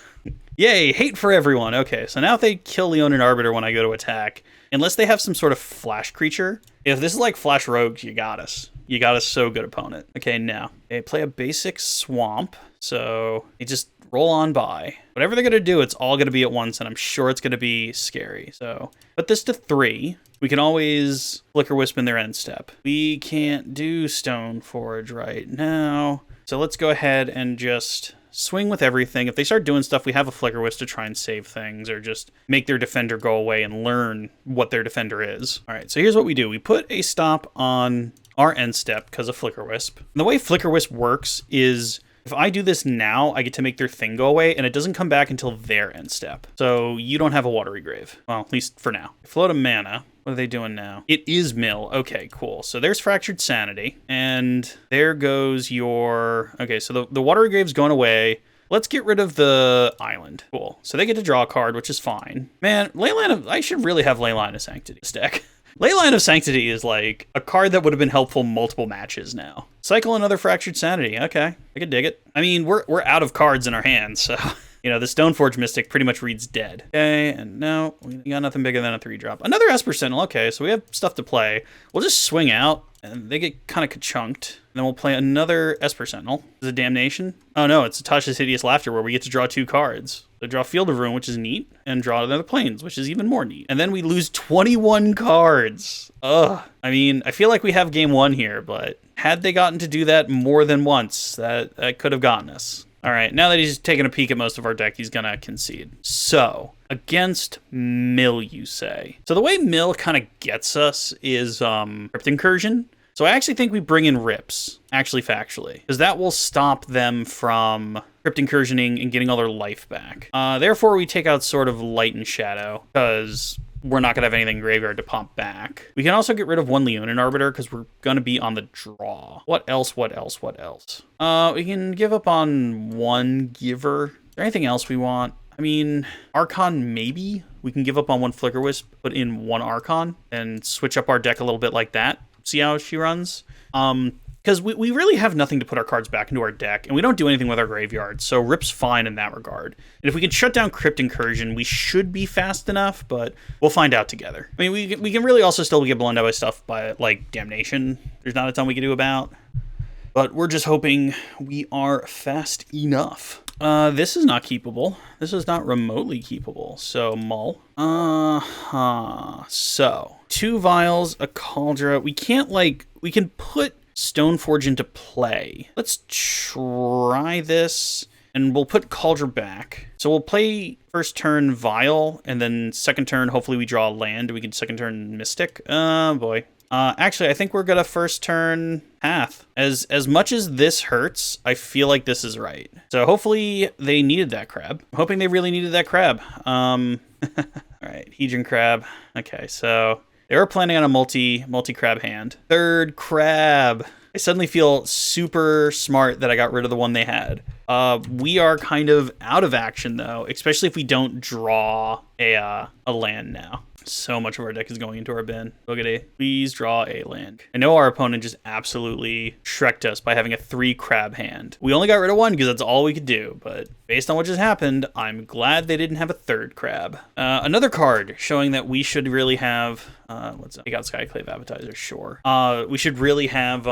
Yay, hate for everyone. Okay, so now if they kill Leonin Arbiter when I go to attack, unless they have some sort of flash creature, if this is like Flash Rogues, you got us. You got us so good, opponent. Okay, now, they play a basic Swamp, so they just roll on by. Whatever they're going to do, it's all going to be at once, and I'm sure it's going to be scary. So put this to 3. We can always Flicker Wisp in their end step. We can't do Stoneforge right now. So let's go ahead and just swing with everything. If they start doing stuff, we have a Flicker Wisp to try and save things or just make their defender go away and learn what their defender is. All right, so here's what we do. We put a stop on our end step because of Flicker Wisp. And the way Flicker Wisp works is if I do this now, I get to make their thing go away, and it doesn't come back until their end step. So you don't have a Watery Grave. Well, at least for now. Float a mana. What are they doing now? It is Mill. Okay, cool. So there's Fractured Sanity, and there goes your... Okay, so the Watery Grave's going away. let's get rid of the island. Cool. So they get to draw a card, which is fine. Man, I should really have Leyline of Sanctity in this deck. Leyline of Sanctity is like a card that would have been helpful multiple matches now. Cycle another Fractured Sanity. Okay, I could dig it. I mean, we're out of cards in our hands, so you know, the Stoneforge Mystic pretty much reads dead. Okay, and no, we got nothing bigger than a 3-drop. Another Esper Sentinel. Okay, so we have stuff to play. We'll just swing out, and they get kind of ka-chunked. Then we'll play another Esper Sentinel. Is it Damnation? Oh no, it's Tasha's Hideous Laughter, where we get to draw 2 cards. So draw Field of Ruin, which is neat, and draw another Plains, which is even more neat. And then we lose 21 cards. Ugh. I mean, I feel like we have game 1 here, but had they gotten to do that more than once, that could have gotten us. All right, now that he's taken a peek at most of our deck, he's going to concede. So, against Mill, you say. So the way Mill kind of gets us is Crypt Incursion. So I actually think we bring in Rips, actually factually, because that will stop them from Crypt Incursioning and getting all their life back. Therefore, we take out sort of Light and Shadow, because we're not going to have anything in graveyard to pump back. We can also get rid of 1 Leonin Arbiter, because we're going to be on the draw. What else? We can give up on 1 Giver. Is there anything else we want? I mean, Archon, maybe. We can give up on 1 Flicker Wisp, put in 1 Archon, and switch up our deck a little bit like that. See how she runs? Because we really have nothing to put our cards back into our deck, and we don't do anything with our graveyard, so Rip's fine in that regard. And if we can shut down Crypt Incursion, we should be fast enough, but we'll find out together. I mean, we can really also still get blown out by stuff by, like, Damnation. There's not a ton we can do about. But we're just hoping we are fast enough. This is not keepable. This is not remotely keepable. So, Mull. So, 2 Vials, a Cauldron. We can't, like, we can put Stoneforge into play. Let's try this, and we'll put Cauldron back. So we'll play first turn Vial, and then second turn, hopefully we draw a land. We can second turn Mystic. Boy. Actually, I think we're gonna first turn Path. As much as this hurts, I feel like this is right. So hopefully they needed that crab. I'm hoping they really needed that crab. All right, Hedron Crab. Okay, so they were planning on a multi-crab hand. 3rd crab. I suddenly feel super smart that I got rid of the one they had. We are kind of out of action though, especially if we don't draw a land now. So much of our deck is going into our bin. Boogity, please draw a land. I know our opponent just absolutely shreked us by having a 3 crab hand. We only got rid of 1 because that's all we could do, but based on what just happened, I'm glad they didn't have a 3rd crab. Another card showing that we should really have, what's up? We got Skyclave Appetizer, sure. We should really have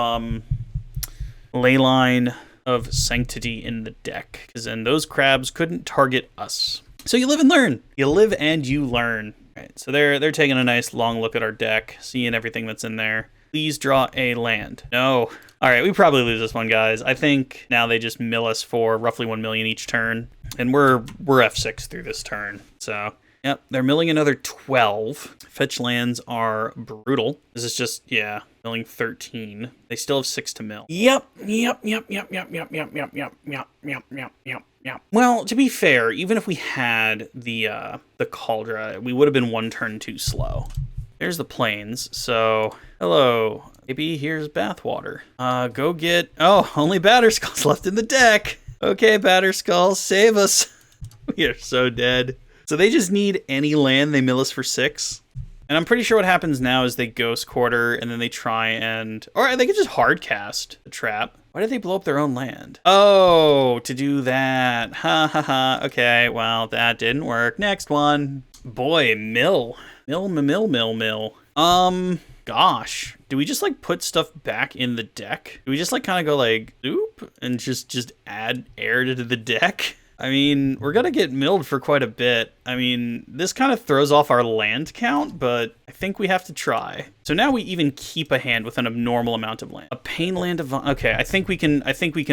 Leyline of Sanctity in the deck, because then those crabs couldn't target us. So you live and learn. You live and you learn. All right, so they're taking a nice long look at our deck, seeing everything that's in there. Please draw a land. No. All right, we probably lose this one, guys. I think now they just mill us for roughly 1 million each turn, and we're F6 through this turn. So, yep, they're milling another 12. Fetch lands are brutal. This is just, yeah, milling 13. They still have 6 to mill. Yep. Well, to be fair, even if we had the Cauldron, we would have been 1 turn too slow. There's the Plains. So, hello. Maybe here's Bathwater. Go get... Oh, only Batterskull's left in the deck. Okay, Batterskull, save us. We are so dead. So they just need any land. They mill us for 6. And I'm pretty sure what happens now is they Ghost Quarter, and then they try and... Or they could just hard cast the trap. Why did they blow up their own land? Oh, to do that. Ha ha ha. Okay, well, that didn't work. Next one. Boy, mill. Mill. Gosh. Do we just, like, put stuff back in the deck? Do we just, like, kind of go, like, oop, and just add air to the deck? I mean, we're gonna get milled for quite a bit. I mean, this kind of throws off our land count, but I think we have to try. So now we even keep a hand with an abnormal amount of land. A Pain Land of... Okay, I think we can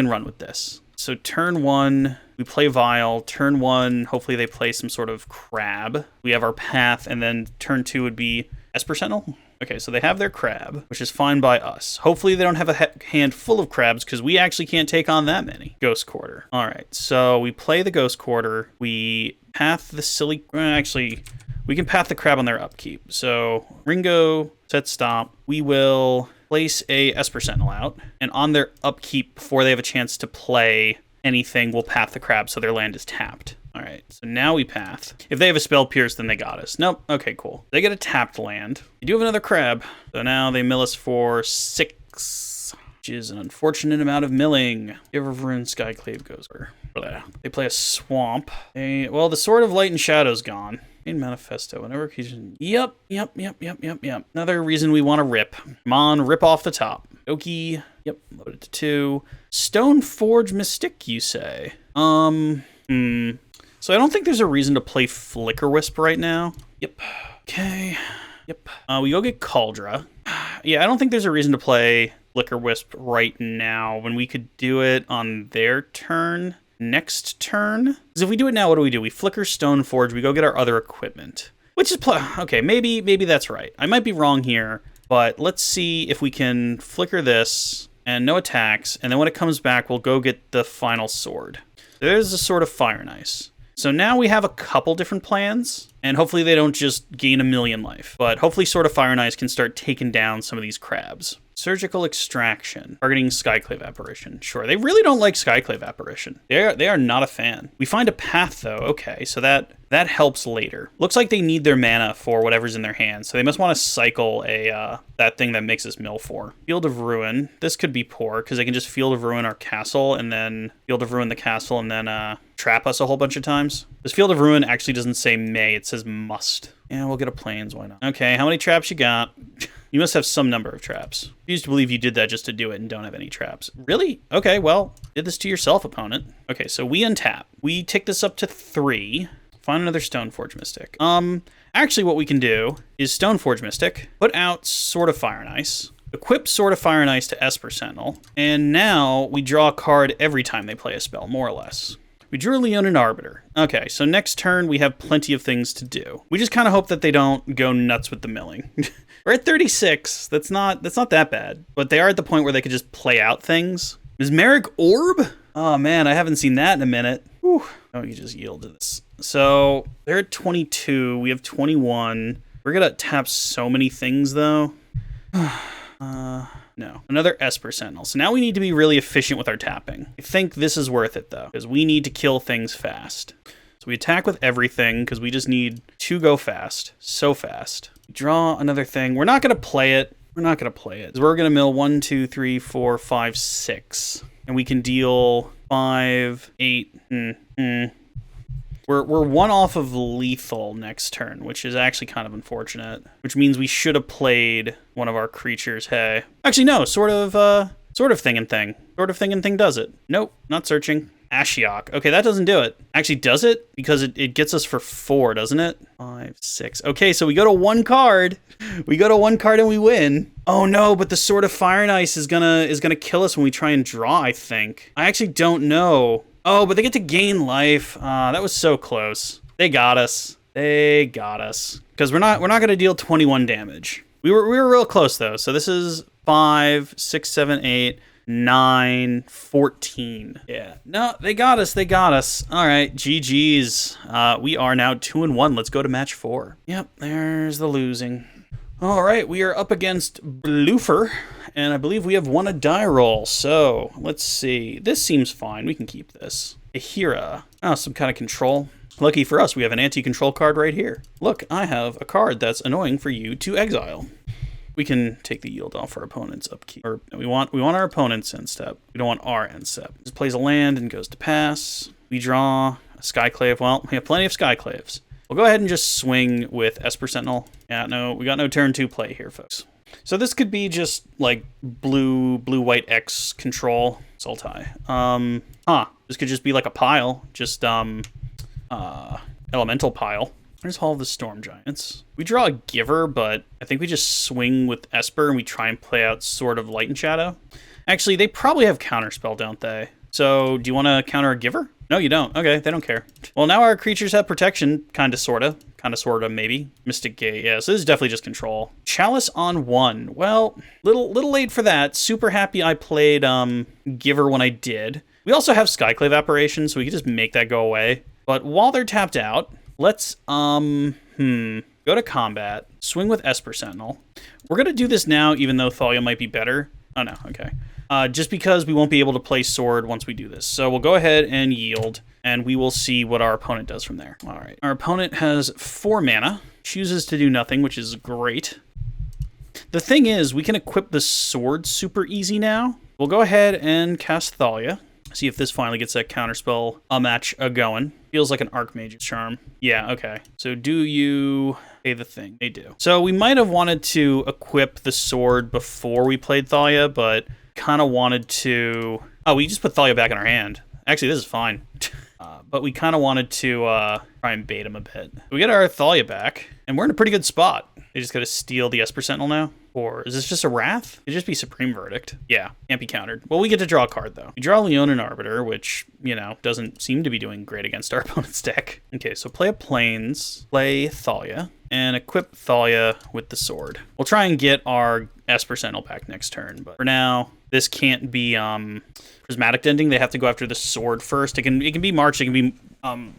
run with this. So turn 1, we play Vial. Turn 1, hopefully they play some sort of crab. We have our Path, and then turn 2 would be Esper Sentinel. Okay, so they have their crab, which is fine by us. Hopefully they don't have a hand full of crabs, because we actually can't take on that many. Ghost Quarter. All right, so we play the Ghost Quarter. We path the silly... Actually, we can path the crab on their upkeep. So Ringo, set stop. We will place a Esper Sentinel out, and on their upkeep, before they have a chance to play anything, we'll path the crab so their land is tapped. All right, so now we path. If they have a spell pierce, then they got us. Nope, okay, cool. They get a tapped land. You do have another crab. So now they mill us for 6, which is an unfortunate amount of milling. Giver of Ruin, Skyclave goes over. Blah. They play a swamp. Well, the Sword of Light and Shadow's gone. In Manifesto, whenever occasion. Yep. Another reason we want to rip. Come on, rip off the top. Okie. Yep, load it to 2. Stoneforge Mystic, you say? So I don't think there's a reason to play Flicker Wisp right now. Yep. Okay. Yep. We go get Cauldra. Yeah, I don't think there's a reason to play Flicker Wisp right now when we could do it on their turn. Next turn? Because if we do it now, what do? We flicker Stoneforge, we go get our other equipment. Which is, okay, maybe that's right. I might be wrong here, but let's see if we can flicker this and no attacks, and then when it comes back, we'll go get the final sword. There's the Sword of Fire and Ice. So now we have a couple different plans, and hopefully they don't just gain 1,000,000 life, but hopefully Sword of Fire and Ice can start taking down some of these crabs. Surgical Extraction, targeting Skyclave Apparition. Sure, they really don't like Skyclave Apparition. They are not a fan. We find a path though. Okay, so that helps later. Looks like they need their mana for whatever's in their hands, so they must want to cycle that thing that makes us mill for. Field of Ruin. This could be poor because they can just Field of Ruin our castle and then Field of Ruin the castle and then trap us a whole bunch of times. This Field of Ruin actually doesn't say may, it says must. Yeah, we'll get a plains, why not? Okay, how many traps you got? You must have some number of traps. I used to believe you did that just to do it and don't have any traps. Really? Okay, well, did this to yourself, opponent. Okay, so we untap. We take this up to 3. Find another Stoneforge Mystic. Actually what we can do is Stoneforge Mystic, put out Sword of Fire and Ice, equip Sword of Fire and Ice to Esper Sentinel, and now we draw a card every time they play a spell, more or less. We drew a Leonin Arbiter. Okay, so next turn we have plenty of things to do. We just kind of hope that they don't go nuts with the milling. We're at 36. That's not that bad. But they are at the point where they could just play out things. Mesmeric Orb? Oh man, I haven't seen that in a minute. Whew. Oh, you just yield to this. So they're at 22. We have 21. We're gonna tap so many things though. No. Another Esper Sentinel. So now we need to be really efficient with our tapping. I think this is worth it though, because we need to kill things fast. So we attack with everything because we just need to go fast. So fast. Draw another thing. We're not going to play it. We're not going to play it. We're going to mill 1, 2, 3, 4, 5, 6. And we can deal 5, 8. We're 1 off of lethal next turn, which is actually kind of unfortunate. Which means we should have played one of our creatures. Hey. Actually, no. Sort of thing and thing. Sort of thing and thing does it. Nope. Not searching. Ashiok. Okay, that doesn't do it. Actually, does it? Because it gets us for 4, doesn't it? 5, 6. Okay, so we go to 1 card. We go to 1 card and we win. Oh no, but the Sword of Fire and Ice is gonna kill us when we try and draw, I think. I actually don't know. Oh, but they get to gain life. That was so close. They got us. They got us. Because we're not gonna deal 21 damage. We were real close though. So this is 5, 6, 7, 8. 9, 14. Yeah. No, they got us. They got us. All right. GG's. We are now 2-1. Let's go to match 4. Yep. There's the losing. All right. We are up against Bloofer, and I believe we have won a die roll. So let's see. This seems fine. We can keep this. Ahira. Oh, some kind of control. Lucky for us, we have an anti-control card right here. Look, I have a card that's annoying for you to exile. We can take the yield off our opponent's upkeep. Or we want our opponent's end step. We don't want our end step. Just plays a land and goes to pass. We draw a Skyclave. Well, we have plenty of Skyclaves. We'll go ahead and just swing with Esper Sentinel. Yeah, no, we got no turn 2 play here, folks. So this could be just like blue-white X control. Sultai. This could just be like a pile. Just elemental pile. There's Hall of the Storm Giants. We draw a Giver, but I think we just swing with Esper and we try and play out Sword of Light and Shadow. Actually, they probably have Counterspell, don't they? So, do you want to counter a Giver? No, you don't. Okay, they don't care. Well, now our creatures have protection, kinda, sorta. Kinda, sorta, maybe. Mystic Gate, yeah, so this is definitely just control. Chalice on 1. Well, little late for that. Super happy I played Giver when I did. We also have Skyclave Apparition, so we can just make that go away. But while they're tapped out, let's, go to combat, swing with Esper Sentinel. We're going to do this now, even though Thalia might be better. Oh, no, okay. Just because we won't be able to play sword once we do this. So we'll go ahead and yield, and we will see what our opponent does from there. All right. Our opponent has 4 mana, chooses to do nothing, which is great. The thing is, we can equip the sword super easy now. We'll go ahead and cast Thalia. See if this finally gets that counterspell match going. Feels like an Archmage's Charm. Yeah, okay. So do you pay the thing? They do. So we might have wanted to equip the sword before we played Thalia, but kind of wanted to... Oh, we just put Thalia back in our hand. Actually, this is fine. But we kind of wanted to try and bait him a bit. We get our Thalia back, and we're in a pretty good spot. They just got to steal the Esper Sentinel now. Or is this just a Wrath? It'd just be Supreme Verdict. Yeah, can't be countered. Well, we get to draw a card, though. We draw Leonin Arbiter, which, you know, doesn't seem to be doing great against our opponent's deck. Okay, so play a Plains, play Thalia, and equip Thalia with the sword. We'll try and get our Esper Sentinel back next turn, but for now, this can't be Prismatic Ending. They have to go after the sword first. It can be March, it can be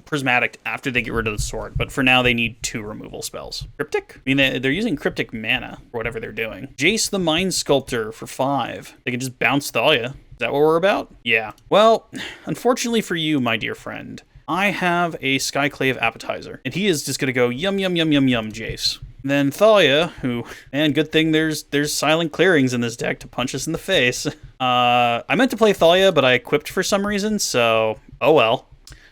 Prismatic after they get rid of the sword, but for now they need 2 removal spells. Cryptic? I mean, they're using Cryptic mana for whatever they're doing. Jace the Mind Sculptor for 5. They can just bounce Thalia. Is that what we're about? Yeah. Well, unfortunately for you, my dear friend, I have a Skyclave Appetizer, and he is just gonna go yum yum yum yum yum Jace. Then Thalia, who, man, good thing there's silent clearings in this deck to punch us in the face. I meant to play Thalia, but I equipped for some reason, so oh well.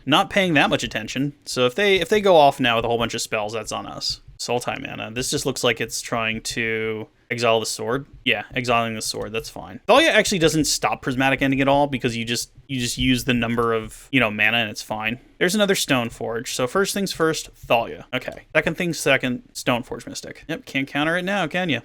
Not paying that much attention. So if they go off now with a whole bunch of spells, that's on us. Sultai mana. This just looks like it's trying to exile the sword. Yeah, exiling the sword. That's fine. Thalia actually doesn't stop Prismatic Ending at all because you just use the number of, you know, mana and it's fine. There's another Stoneforge. So first things first, Thalia. Okay. Second things second, Stoneforge Mystic. Yep, can't counter it now, can you?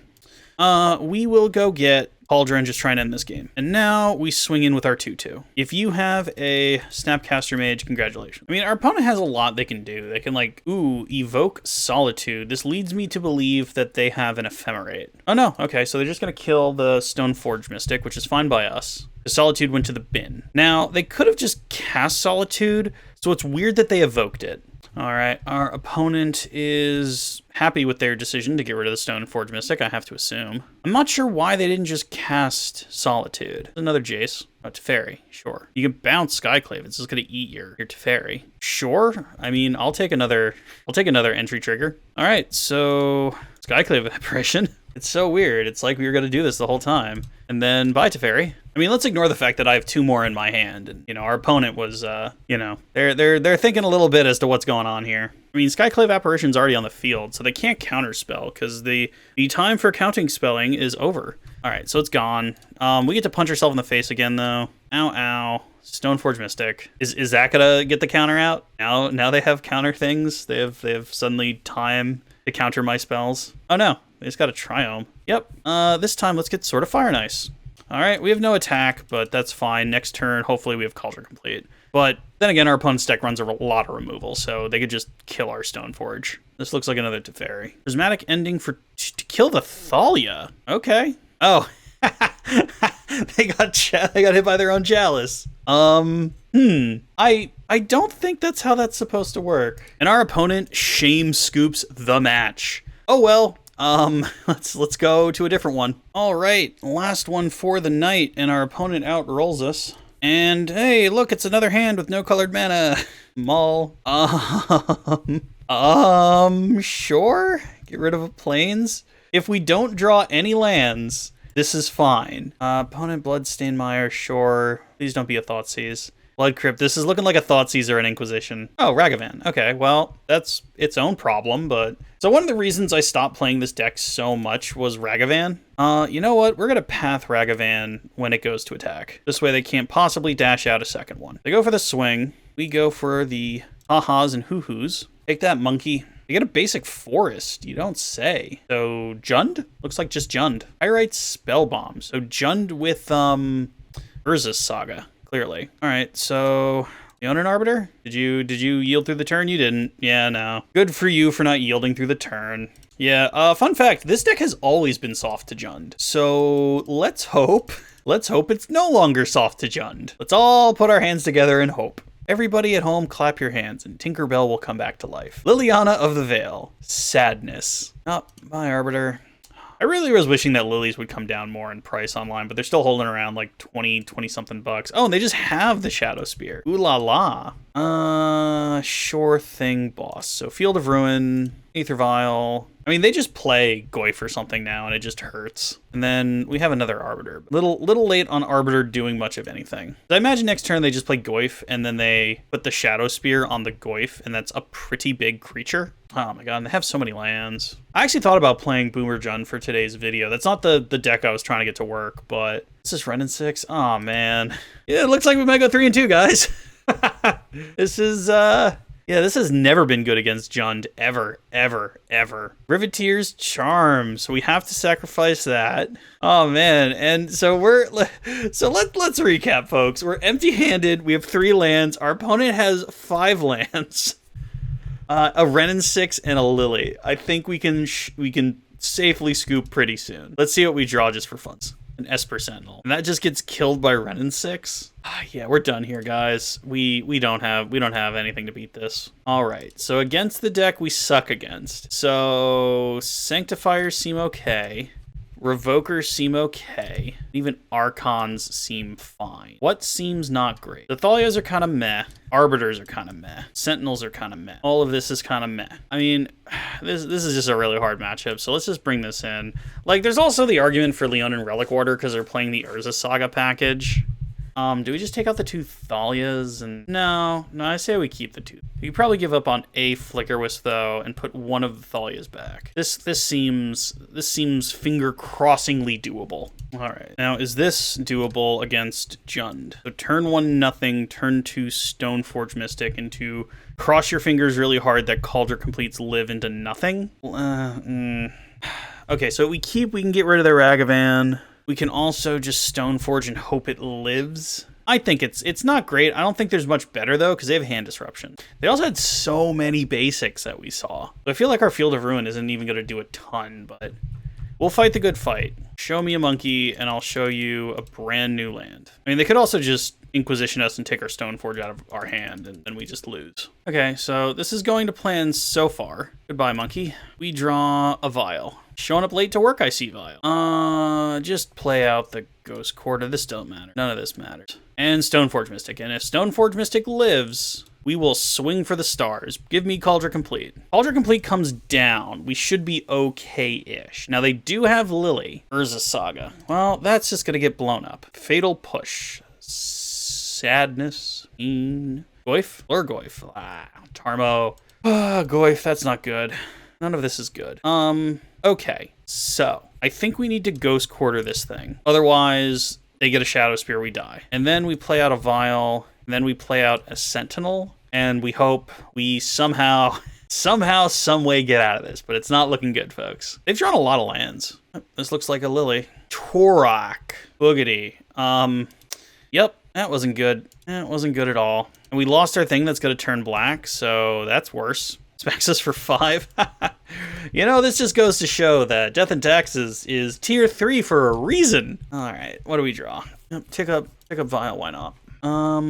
We will go get Cauldron, just trying to end this game. And now we swing in with our 2/2. If you have a Snapcaster Mage, congratulations. I mean, our opponent has a lot they can do. They can, like, evoke Solitude. This leads me to believe that they have an Ephemerate. Oh, no. Okay, so they're just going to kill the Stoneforge Mystic, which is fine by us. The Solitude went to the bin. Now, they could have just cast Solitude, so it's weird that they evoked it. All right, our opponent is happy with their decision to get rid of the Stoneforge Mystic, I have to assume. I'm not sure why they didn't just cast Solitude. Another Jace. Oh, Teferi, sure. You can bounce Skyclave. It's just gonna eat your Teferi. Sure. I mean, I'll take another entry trigger. All right, so Skyclave Apparition. It's so weird. It's like we were gonna do this the whole time. And then bye Teferi. I mean, let's ignore the fact that I have 2 more in my hand, and you know, our opponent was, you know, they're thinking a little bit as to what's going on here. I mean, Skyclave Apparition's already on the field, so they can't counterspell because the time for counting spelling is over. All right, so it's gone. We get to punch ourselves in the face again, though. Ow, ow. Stoneforge Mystic. Is that gonna get the counter out? Now they have counter things. They have suddenly time to counter my spells. Oh no, they just got a Triome. Yep. This time let's get Sword of Fire and Ice. All right, we have no attack, but that's fine. Next turn, hopefully we have Cauldron Complete. But then again, our opponent's deck runs a lot of removal, so they could just kill our Stoneforge. This looks like another Teferi. Prismatic Ending to kill the Thalia. Okay. Oh, they got hit by their own Chalice. I don't think that's how that's supposed to work. And our opponent shame scoops the match. Oh well. Let's go to a different one. All right, last one for the night, and our opponent outrolls us. And hey, look, it's another hand with no colored mana. Maul. Sure. Get rid of a Plains. If we don't draw any lands, this is fine. Opponent Bloodstained Mire, sure. Please don't be a Thoughtseize. Blood Crypt, this is looking like a Thoughtseize or an Inquisition. Oh, Ragavan. Okay, well, that's its own problem, but... So one of the reasons I stopped playing this deck so much was Ragavan. You know what? We're gonna Path Ragavan when it goes to attack. This way they can't possibly dash out a second one. They go for the swing. We go for the ha-has and hoo-hoos. Take that, monkey. They get a basic forest, you don't say. So, Jund? Looks like just Jund. Pyrite Spellbomb. So Jund with, Urza's Saga. Clearly. All right, so Leonin Arbiter? Did you yield through the turn? You didn't. Yeah, no. Good for you for not yielding through the turn. Yeah, fun fact, this deck has always been soft to Jund. So let's hope it's no longer soft to Jund. Let's all put our hands together and hope. Everybody at home, clap your hands, and Tinkerbell will come back to life. Liliana of the Veil. Sadness. Oh, bye, Arbiter. I really was wishing that lilies would come down more in price online, but they're still holding around like 20 something bucks. Oh, and they just have the Shadow Spear. Ooh la la. Sure thing, boss. So Field of Ruin, Aether Vial. I mean, they just play Goyf or something now, and it just hurts. And then we have another Arbiter. Little late on Arbiter doing much of anything. I imagine next turn they just play Goyf, and then they put the Shadow Spear on the Goyf, and that's a pretty big creature. Oh my god, and they have so many lands. I actually thought about playing Boomer Jund for today's video. That's not the deck I was trying to get to work, but this is Ren and 6. Oh man. Yeah, it looks like we might go 3 and 2, guys. This is yeah, this has never been good against Jund, ever. Riveteer's Charm, so we have to sacrifice that. Oh man, and so let's recap, folks. We're empty-handed. We have 3 lands. Our opponent has 5 lands. A Ren and 6 and a Lily. I think we can safely scoop pretty soon. Let's see what we draw just for funs. An Esper Sentinel, and that just gets killed by Ren and 6. Yeah, we're done here, guys. We don't have anything to beat this. All right, so against the deck we suck against. So Sanctifiers seem okay. Revokers seem okay. Even Archons seem fine. What seems not great? The Thalias are kind of meh. Arbiters are kind of meh. Sentinels are kind of meh. All of this is kind of meh. I mean, this is just a really hard matchup, so let's just bring this in. Like, there's also the argument for Leonin Relic Order because they're playing the Urza Saga package. Do we just take out the 2 Thalias? And no, I say we keep the 2. You could probably give up on a Flicker Wisp though and put one of the Thalias back. This seems finger-crossingly doable. All right, now is this doable against Jund? So turn 1 nothing, turn 2 Stoneforge Mystic into cross your fingers really hard that Cauldron Completes live into nothing. Okay, so we can get rid of their Ragavan. We can also just Stoneforge and hope it lives. I think it's not great. I don't think there's much better, though, because they have Hand Disruption. They also had so many basics that we saw. So I feel like our Field of Ruin isn't even going to do a ton, but we'll fight the good fight. Show me a monkey, and I'll show you a brand new land. I mean, they could also just Inquisition us and take our Stoneforge out of our hand, and then we just lose. Okay, so this is going to plan so far. Goodbye, monkey. We draw a Vial. Showing up late to work, I see Vial. Just play out the Ghost Quarter. This don't matter. None of this matters. And Stoneforge Mystic. And if Stoneforge Mystic lives, we will swing for the stars. Give me Cauldron Complete. Cauldron Complete comes down. We should be okay-ish. Now, they do have Lily. Urza Saga. Well, that's just going to get blown up. Fatal Push. Sadness. Goyf? Goyf. Tarmo. Goyf, that's not good. None of this is good. Okay, so I think we need to Ghost Quarter this thing. Otherwise, they get a Shadow Spear, we die. And then we play out a Vial, and then we play out a Sentinel, and we hope we somehow, some way get out of this, but it's not looking good, folks. They've drawn a lot of lands. This looks like a Lily. Torak. Boogity. Yep, that wasn't good. That wasn't good at all. And we lost our thing that's going to turn black, so that's worse. Smacks us for 5. You know, this just goes to show that Death and Taxes is tier 3 for a reason. All right, what do we draw? Pick up Vial, why not? I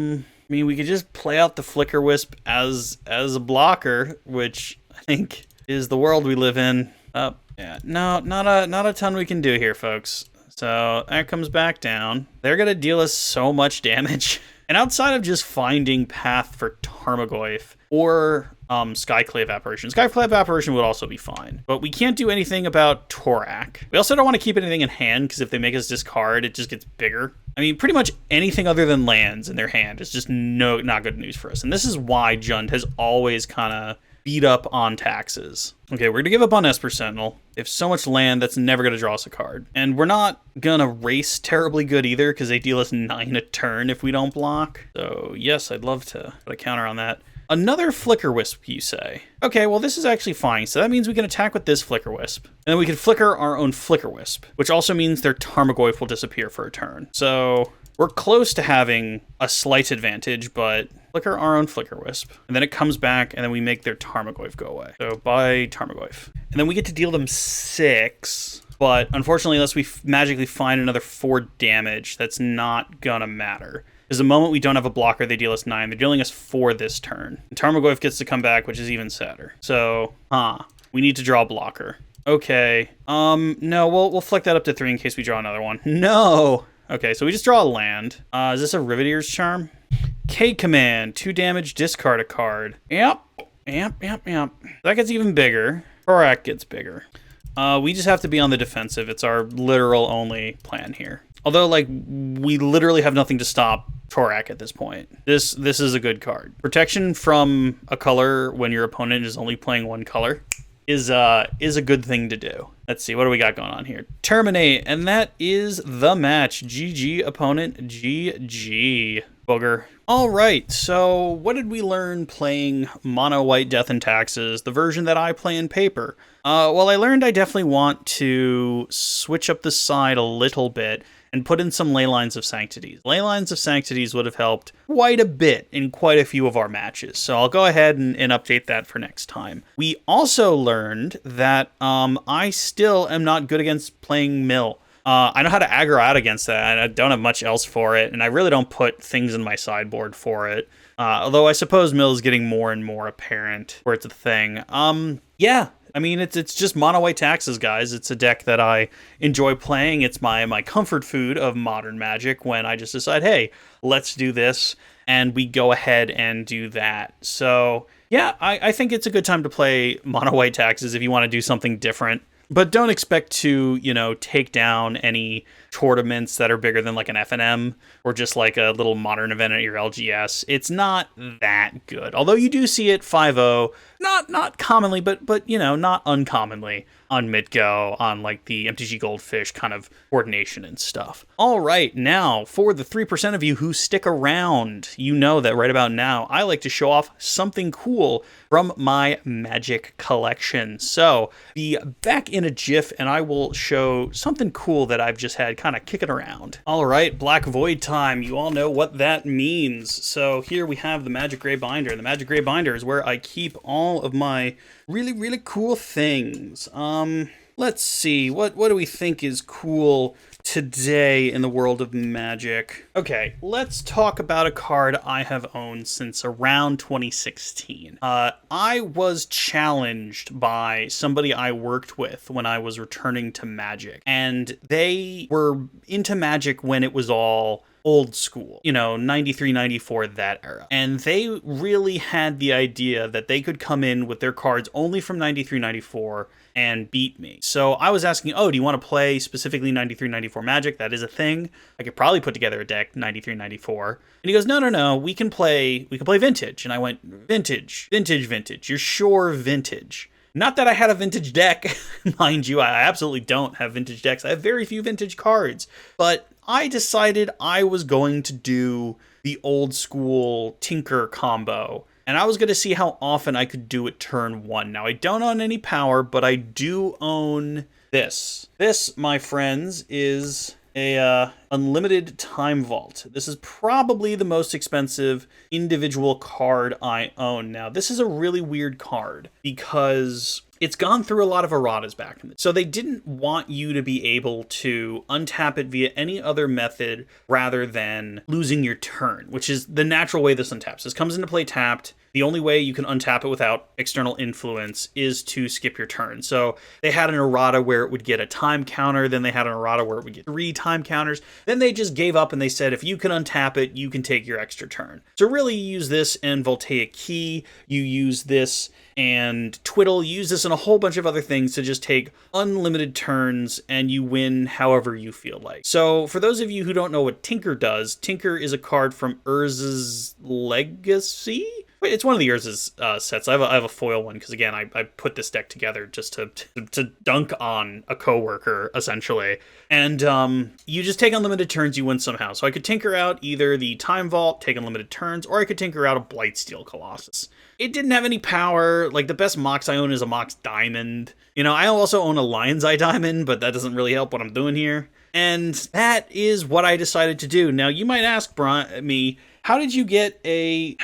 mean, we could just play out the Flicker Wisp as a blocker, which I think is the world we live in. Yeah, no, not a ton we can do here, folks. So that comes back down. They're gonna deal us so much damage. And outside of just finding path for Tarmogoyf or Skyclave Apparition. Skyclave Apparition would also be fine. But we can't do anything about Torak. We also don't want to keep anything in hand, because if they make us discard, it just gets bigger. I mean, pretty much anything other than lands in their hand is just not good news for us. And this is why Jund has always kind of beat up on taxes. Okay, we're going to give up on Esper Sentinel. They have so much land that's never going to draw us a card. And we're not going to race terribly good either, because they deal us 9 a turn if we don't block. So yes, I'd love to put a counter on that. Another Flicker Wisp, you say? Okay, well, this is actually fine. So that means we can attack with this Flicker Wisp. And then we can flicker our own Flicker Wisp, which also means their Tarmogoyf will disappear for a turn. So we're close to having a slight advantage, but flicker our own Flicker Wisp. And then it comes back, and then we make their Tarmogoyf go away. So bye, Tarmogoyf. And then we get to deal them 6. But unfortunately, unless we magically find another 4 damage, that's not gonna matter. Because the moment we don't have a blocker, they deal us 9. They're dealing us 4 this turn. And Tarmogoyf gets to come back, which is even sadder. So, we need to draw a blocker. Okay. No, we'll flick that up to 3 in case we draw another one. No! Okay, so we just draw a land. Is this a Rivetier's Charm? K command, 2 damage, discard a card. Yep. That gets even bigger. Korak gets bigger. We just have to be on the defensive. It's our literal only plan here. Although, like, we literally have nothing to stop Korak at this point. This is a good card. Protection from a color when your opponent is only playing one color is a good thing to do. Let's see, what do we got going on here? Terminate, and that is the match. GG, opponent, GG. Booger. All right, so what did we learn playing Mono White Death and Taxes, the version that I play in paper? Well, I learned I definitely want to switch up the side a little bit and put in some Leylines of Sanctities. Leylines of Sanctities would have helped quite a bit in quite a few of our matches, so I'll go ahead and update that for next time. We also learned that I still am not good against playing Mill. I know how to aggro out against that, and I don't have much else for it, and I really don't put things in my sideboard for it. Although I suppose Mill is getting more and more apparent where it's a thing. Yeah, I mean, it's just Mono White Taxes, guys. It's a deck that I enjoy playing. It's my comfort food of modern Magic when I just decide, hey, let's do this, and we go ahead and do that. So, yeah, I think it's a good time to play Mono White Taxes if you want to do something different. But don't expect to, take down any tournaments that are bigger than like an FNM or just like a little modern event at your LGS. It's not that good. Although you do see it 5-0, not commonly, but not uncommonly on Midgo, on like the MTG Goldfish kind of coordination and stuff. All right, now for the 3% of you who stick around, you know that right about now I like to show off something cool from my Magic collection. So be back in a jiff and I will show something cool that I've just had kind of kicking around. All right, Black Void time. You all know what that means. So here we have the Magic Gray Binder. The Magic Gray Binder is where I keep all of my really cool things. Let's see, what do we think is cool today in the world of Magic? Okay, let's talk about a card I have owned since around 2016. I was challenged by somebody I worked with when I was returning to Magic, and they were into Magic when it was all old school, 93, 94, that era. And they really had the idea that they could come in with their cards only from 93, 94 and beat me. So I was asking, do you want to play specifically 93, 94 Magic? That is a thing. I could probably put together a deck 93, 94. And he goes, no, we can play Vintage. And I went, Vintage. You're sure Vintage? Not that I had a Vintage deck, mind you, I absolutely don't have Vintage decks. I have very few Vintage cards, but I decided I was going to do the old school Tinker combo, and I was going to see how often I could do it turn 1. Now, I don't own any power, but I do own this. This, my friends, is a unlimited time vault. This is probably the most expensive individual card I own. Now, this is a really weird card because it's gone through a lot of erratas back in the day. So they didn't want you to be able to untap it via any other method rather than losing your turn, which is the natural way this untaps. This comes into play tapped. The only way you can untap it without external influence is to skip your turn. So they had an errata where it would get a time counter, then they had an errata where it would get 3 time counters. Then they just gave up and they said, if you can untap it, you can take your extra turn. So really you use this and Voltaic Key, you use this and Twiddle, you use this and a whole bunch of other things to just take unlimited turns and you win however you feel like. So for those of you who don't know what Tinker does, Tinker is a card from Urza's Legacy? It's one of the Urza's sets. I have a foil one because, again, I put this deck together just to dunk on a coworker, essentially. And you just take unlimited turns, you win somehow. So I could tinker out either the Time Vault, take unlimited turns, or I could tinker out a Blightsteel Colossus. It didn't have any power. Like, the best Mox I own is a Mox Diamond. I also own a Lion's Eye Diamond, but that doesn't really help what I'm doing here. And that is what I decided to do. Now, you might ask me, how did you get a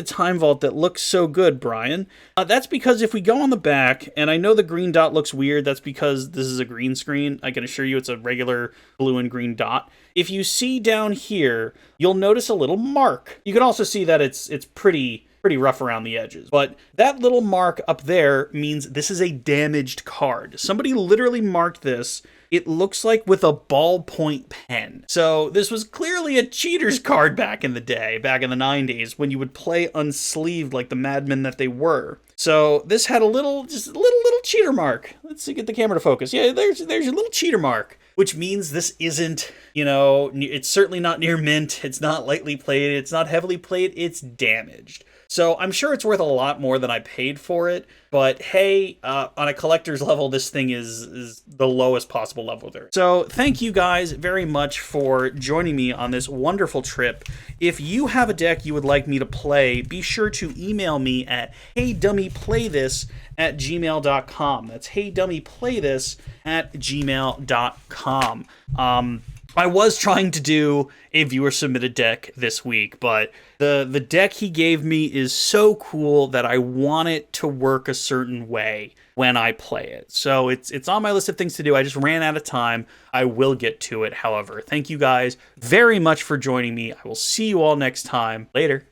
time vault that looks so good, Brian? That's because if we go on the back, and I know the green dot looks weird, that's because this is a green screen. I can assure you it's a regular blue and green dot. If you see down here, you'll notice a little mark. You can also see that it's pretty pretty rough around the edges. But that little mark up there means this is a damaged card. Somebody literally marked this. It looks like with a ballpoint pen. So this was clearly a cheater's card back in the day, back in the 90s, when you would play unsleeved like the madmen that they were. So this had just a little cheater mark. Let's see, get the camera to focus. Yeah, there's your little cheater mark, which means this isn't, it's certainly not near mint. It's not lightly played. It's not heavily played. It's damaged. So I'm sure it's worth a lot more than I paid for it, but hey, on a collector's level, this thing is the lowest possible level there. So thank you guys very much for joining me on this wonderful trip. If you have a deck you would like me to play, be sure to email me at HeyDummyPlayThis@gmail.com. That's HeyDummyPlayThis@gmail.com. I was trying to do a viewer-submitted deck this week, but the deck he gave me is so cool that I want it to work a certain way when I play it. So it's on my list of things to do. I just ran out of time. I will get to it, however. Thank you guys very much for joining me. I will see you all next time. Later.